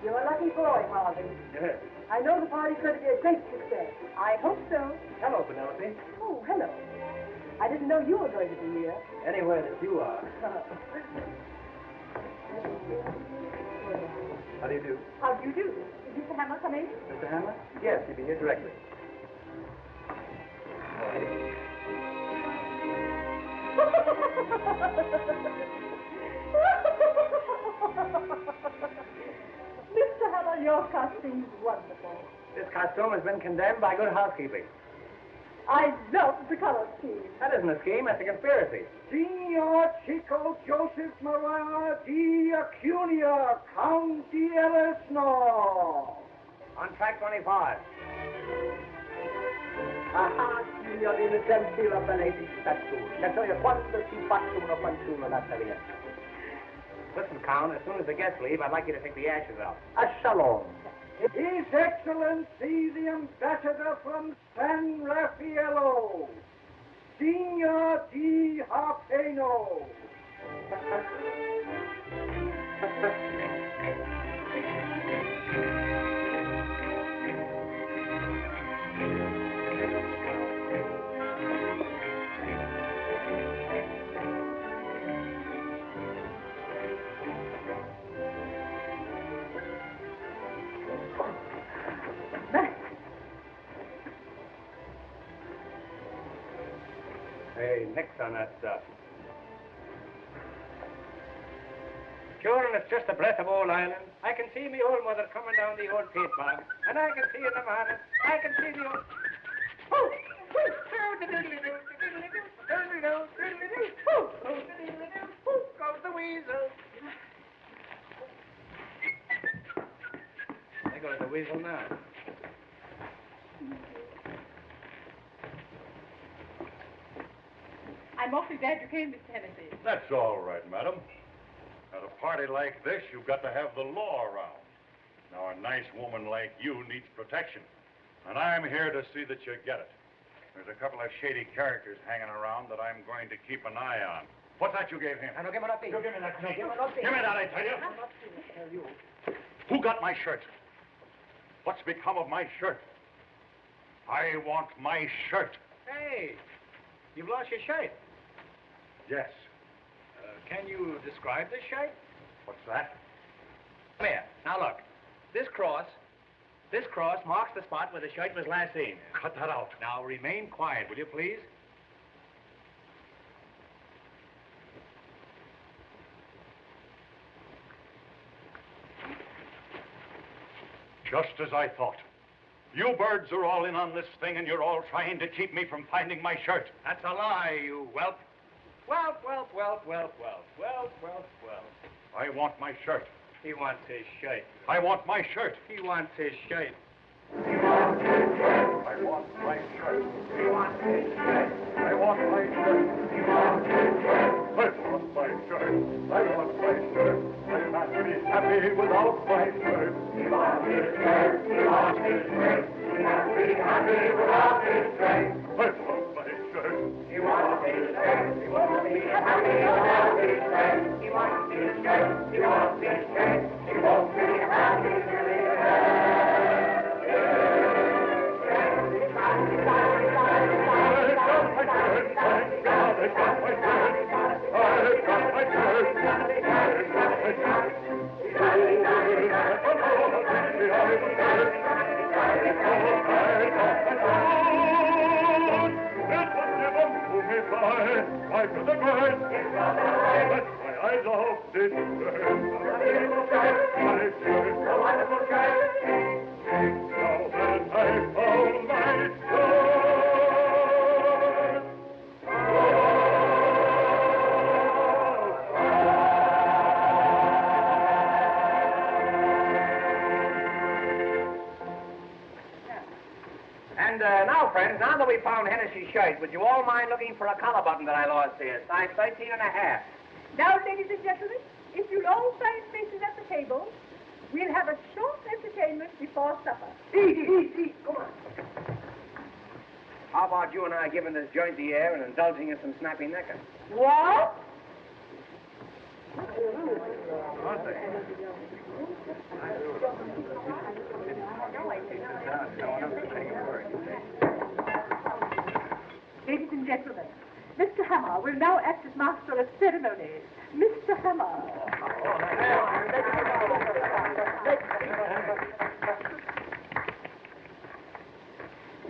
[SPEAKER 3] You're a lucky boy, Harvey.
[SPEAKER 8] Yes.
[SPEAKER 3] I know the party's going to be a great success. I hope so.
[SPEAKER 8] Hello, Penelope.
[SPEAKER 3] Oh, hello. I didn't know you were going to be here.
[SPEAKER 8] Anywhere that you are. How do you do?
[SPEAKER 6] How do you do? Did Mr. Hammer come in?
[SPEAKER 8] Mr. Hammer? Yes, he'll be here directly.
[SPEAKER 6] Mr. Hammer, your costume's wonderful.
[SPEAKER 8] This costume has been condemned by good housekeeping.
[SPEAKER 6] I love the color scheme.
[SPEAKER 8] That isn't a scheme, that's a conspiracy.
[SPEAKER 13] Signor Chico Joseph Maria di Acuña, Count di Elesno.
[SPEAKER 12] On track 25.
[SPEAKER 8] Ah, signori, mi senti la benefici statue. Le so io quando si faccio una fanciulla da Italiano.
[SPEAKER 12] Listen, Count, as soon as the guests leave, I'd like you to take the ashes out.
[SPEAKER 8] A shalom.
[SPEAKER 13] His Excellency, the ambassador from San Raffaello, Signor Di Harpeno.
[SPEAKER 12] Hey, nix on that stuff. Sure, and it's just a breath of old Ireland. I can see me old mother coming down the old peat bog, and I can see in the morning, I can see the old... Goes the weasel. There goes the weasel now.
[SPEAKER 6] I'm awfully glad you came, Mr. Hennessy.
[SPEAKER 10] That's all right, madam. At a party like this, you've got to have the law around. Now, a nice woman like you needs protection, and I'm here to see that you get it. There's a couple of shady characters hanging around that I'm going to keep an eye on. What's that you gave him?
[SPEAKER 7] I don't give it up.
[SPEAKER 10] You give me that.
[SPEAKER 7] Give it up.
[SPEAKER 10] Give me that, I tell you. Who got my shirt? What's become of my shirt? I want my shirt.
[SPEAKER 12] Hey, you've lost your shirt.
[SPEAKER 10] Yes.
[SPEAKER 12] Can you describe this shirt?
[SPEAKER 10] What's that?
[SPEAKER 12] Come here. Now look, this cross marks the spot where the shirt was last seen.
[SPEAKER 10] Cut that out.
[SPEAKER 12] Now remain quiet, will you please?
[SPEAKER 10] Just as I thought. You birds are all in on this thing, and you're all trying to keep me from finding my shirt.
[SPEAKER 12] That's a lie, you whelp. Whelp, whelp, whelp, whelp, whelp, whelp, whelp, whelp.
[SPEAKER 10] I want my shirt.
[SPEAKER 12] He wants his shirt.
[SPEAKER 10] I want my shirt.
[SPEAKER 12] He wants his shirt.
[SPEAKER 10] I want my shirt.
[SPEAKER 12] He wants his shirt.
[SPEAKER 10] I want my shirt.
[SPEAKER 12] He wants his shirt.
[SPEAKER 10] I want my shirt. I want my shirt. I must be happy without my shirt.
[SPEAKER 12] He wants his shirt. He wants his shirt. He must be happy without his
[SPEAKER 10] Why, for the right. That's my eyes off this bird. A beautiful skirt. My skirt. A wonderful skirt. Now that I found my skirt.
[SPEAKER 12] And now, friends, now that we found Hennessy's shirt, would you all mind looking for a collar button that I lost here? Size 13 and a half.
[SPEAKER 6] Now, ladies and gentlemen, if you'll all find places at the table, we'll have a short entertainment before supper.
[SPEAKER 12] Eat. Come on. How about you and I giving this joint the air and indulging in some snappy necker?
[SPEAKER 6] What? Ladies and gentlemen, Mr. Hammer will now act as master of ceremonies. Mr. Hammer.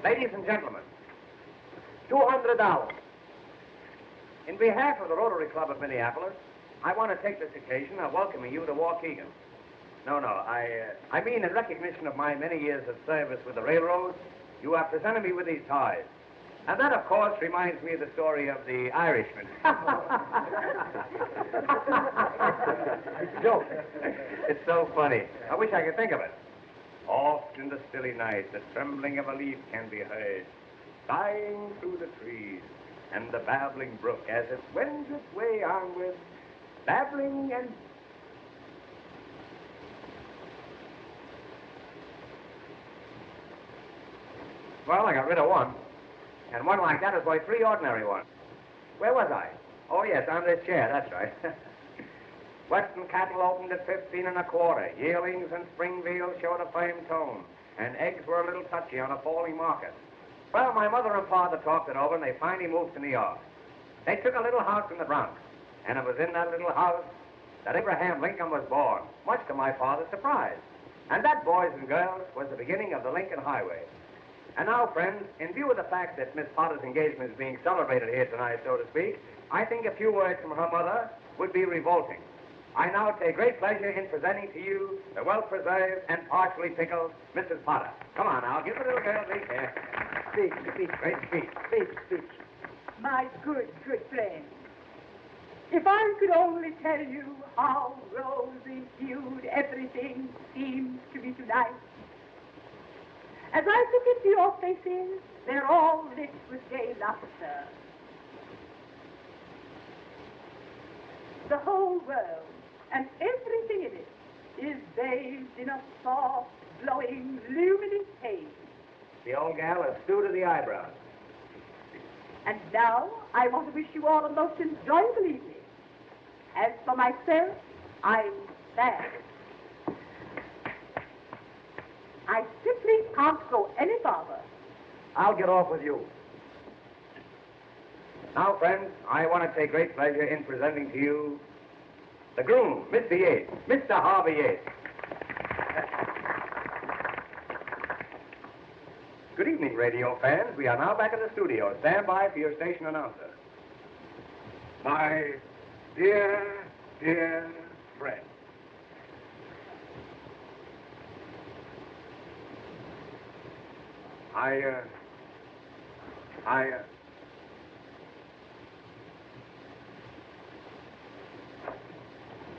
[SPEAKER 12] Ladies and gentlemen, $200. In behalf of the Rotary Club of Minneapolis, I want to take this occasion of welcoming you to Waukegan. No, I mean in recognition of my many years of service with the railroad, you have presented me with these ties. And that, of course, reminds me of the story of the Irishman. It's a joke. It's so funny. I wish I could think of it. Oft in the stilly night, the trembling of a leaf can be heard, sighing through the trees, and the babbling brook as it wends its way onward, babbling and... Well, I got rid of one. And one like that is worth 3 ordinary ones. Where was I? Oh, yes, on this chair, that's right. Western cattle opened at 15 1/4. Yearlings and spring veals showed a firm tone, and eggs were a little touchy on a falling market. Well, my mother and father talked it over, and they finally moved to New York. They took a little house in the Bronx, and it was in that little house that Abraham Lincoln was born, much to my father's surprise. And that, boys and girls, was the beginning of the Lincoln Highway. And now, friends, in view of the fact that Miss Potter's engagement is being celebrated here tonight, so to speak, I think a few words from her mother would be revolting. I now take great pleasure in presenting to you the well-preserved and partially pickled Mrs. Potter. Come on now, give the little girl a big here. Speak, great speech.
[SPEAKER 6] My good friend, if I could only tell you how rosy-hued everything seems to be tonight. As I look into your faces, they're all lit with gay laughter. The whole world and everything in it is bathed in a soft, glowing, luminous haze.
[SPEAKER 12] The old gal is stew to the eyebrows.
[SPEAKER 6] And now, I want to wish you all a most enjoyable evening. As for myself, I'm sad. I simply can't go any farther.
[SPEAKER 12] I'll get off with you. Now, friends, I want to take great pleasure in presenting to you the groom, Mr. Yates, Mr. Harvey Yates. Good evening, radio fans. We are now back in the studio. Stand by for your station announcer.
[SPEAKER 11] My dear friend.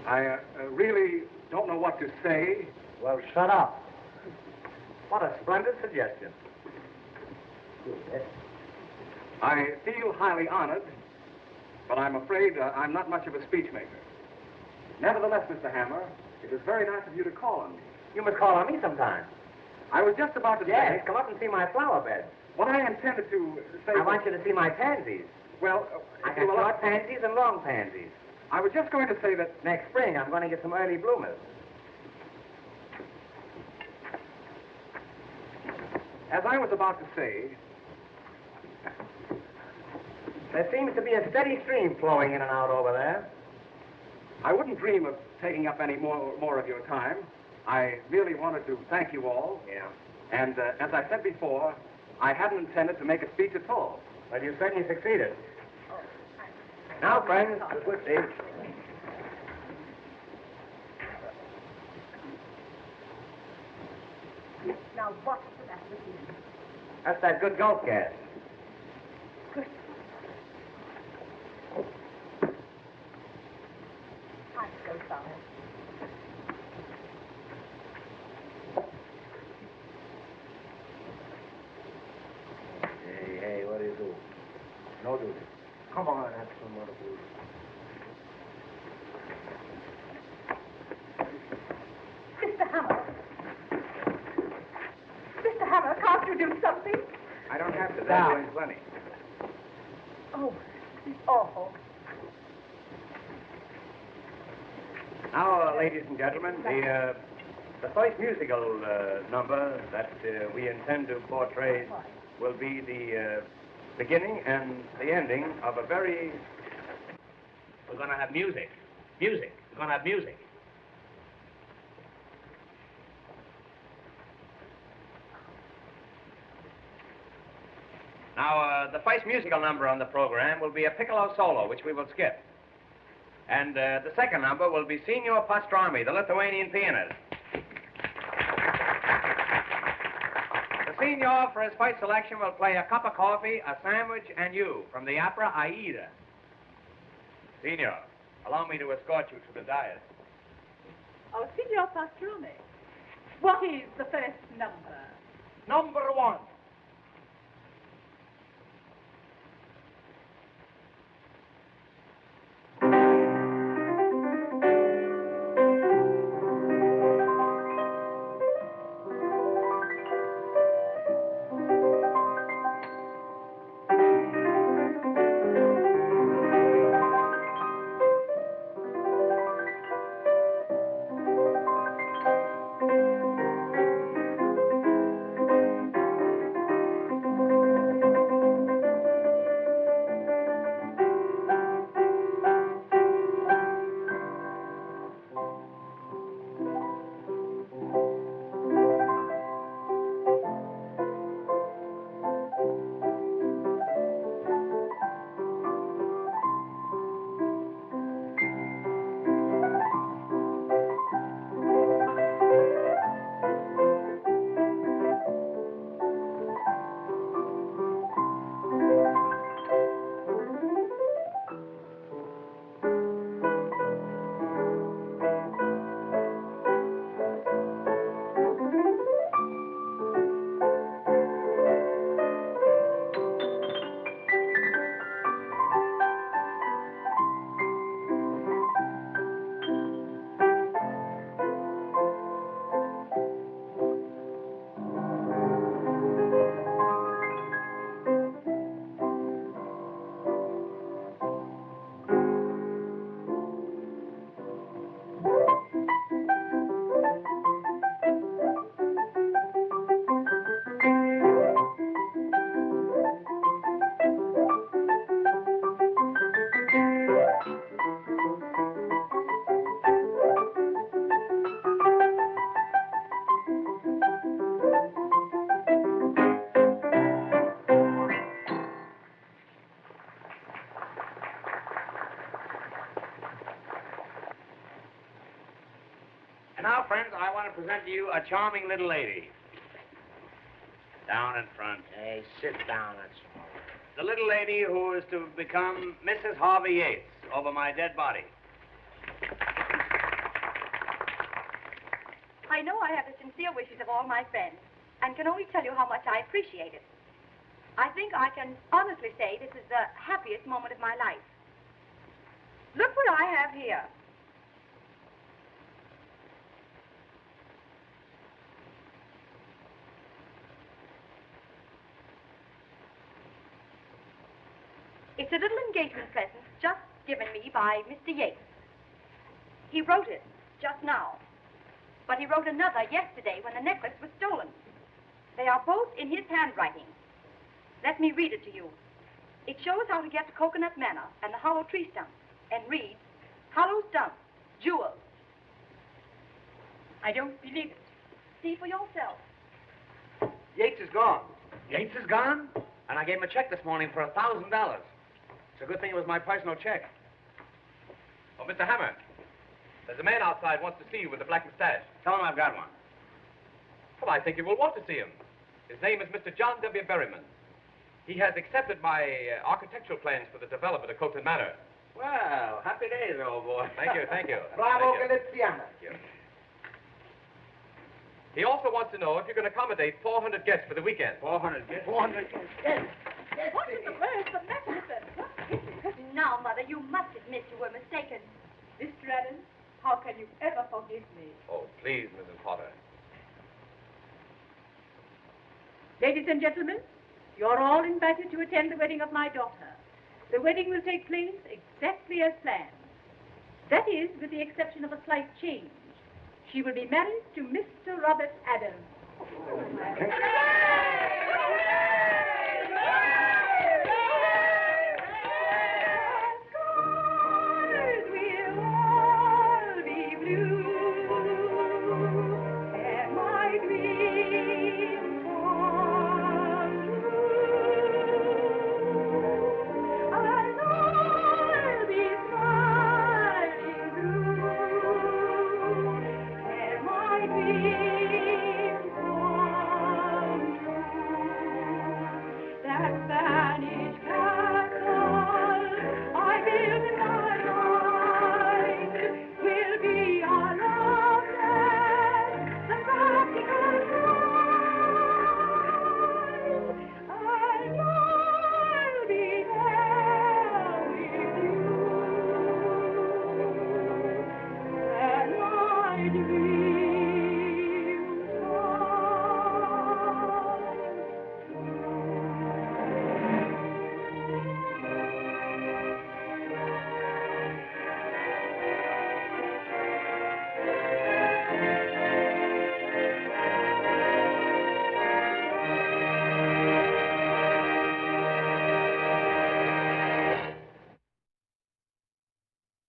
[SPEAKER 11] I really don't know what to say.
[SPEAKER 12] Well, shut up. What a splendid suggestion.
[SPEAKER 11] I feel highly honored, but I'm afraid I'm not much of a speechmaker. Nevertheless, Mr. Hammer, it was very nice of you to call on me.
[SPEAKER 12] You must call on me sometime.
[SPEAKER 11] I was just about to
[SPEAKER 12] Yes,
[SPEAKER 11] say...
[SPEAKER 12] come up and see my flower bed.
[SPEAKER 11] What I intended to say...
[SPEAKER 12] I want you to see my pansies.
[SPEAKER 11] Well,
[SPEAKER 12] I got short pansies and long pansies.
[SPEAKER 11] I was just going to say that...
[SPEAKER 12] Next spring, I'm going to get some early bloomers.
[SPEAKER 11] As I was about to say...
[SPEAKER 12] There seems to be a steady stream flowing in and out over there.
[SPEAKER 11] I wouldn't dream of taking up any more of your time. I merely wanted to thank you all.
[SPEAKER 12] Yeah.
[SPEAKER 11] And as I said before, I hadn't intended to make a speech at all.
[SPEAKER 12] Well, you certainly succeeded. Now, friends, a good day.
[SPEAKER 6] Now, what should that be?
[SPEAKER 12] That's that good gulp gas.
[SPEAKER 6] Good. I'm so sorry.
[SPEAKER 7] Hey, what do you do? No do this. Come on, have some more food.
[SPEAKER 6] Mr. Hammer. Mr. Hammer, can't you do something?
[SPEAKER 12] I don't have to. They're doing plenty.
[SPEAKER 6] Oh, this is awful.
[SPEAKER 12] Now, ladies and gentlemen, the first musical number that we intend to portray will be the beginning and the ending of a very... We're going to have music. Music. We're going to have music. Now, the first musical number on the program will be a piccolo solo, which we will skip. And the second number will be Signor Pastrami, the Lithuanian pianist. The Signor, for his first selection, will play A Cup of Coffee, A Sandwich, and You from the opera Aida. Signor, allow me to escort you to the dais.
[SPEAKER 6] Oh, Signor Pastrami, what is the first number?
[SPEAKER 1] Number 1.
[SPEAKER 12] And now, friends, I want to present to you a charming little lady. Down in front.
[SPEAKER 7] Hey, sit down. That's all.
[SPEAKER 12] The little lady who is to become Mrs. Harvey Yates over my dead body.
[SPEAKER 2] I know I have the sincere wishes of all my friends and can only tell you how much I appreciate it. I think I can honestly say this is the happiest moment of my life. Look what I have here. It's a little engagement present just given me by Mr. Yates. He wrote it just now, but he wrote another yesterday when the necklace was stolen. They are both in his handwriting. Let me read it to you. It shows how to get to Coconut Manor and the hollow tree stump, and reads, "Hollow stump, jewels." I don't believe it. See for yourself.
[SPEAKER 12] Yates is gone. Yates is gone? And I gave him a check this morning for $1,000. It's a good thing it was my personal check. Oh, Mr. Hammer, there's a man outside wants to see you with a black mustache. Tell him I've got one. Well, I think you will want to see him. His name is Mr. John W. Berryman. He has accepted my architectural plans for the development of Copeland Manor.
[SPEAKER 8] Well, happy days, old boy.
[SPEAKER 12] Thank you, thank you.
[SPEAKER 7] Bravo,
[SPEAKER 12] Thank you.
[SPEAKER 7] Galiziano.
[SPEAKER 12] Thank you. He also wants to know if you can accommodate 400 guests for the weekend.
[SPEAKER 8] 400 guests? 400 guests. Yes.
[SPEAKER 6] What in the world is the matter with them? What is it?
[SPEAKER 2] Now, Mother, you must admit you were mistaken.
[SPEAKER 6] Mr. Adams, how can you ever forgive me?
[SPEAKER 12] Oh, please, Mrs. Potter.
[SPEAKER 6] Ladies and gentlemen, you're all invited to attend the wedding of my daughter. The wedding will take place exactly as planned. That is, with the exception of a slight change. She will be married to Mr. Robert Adams.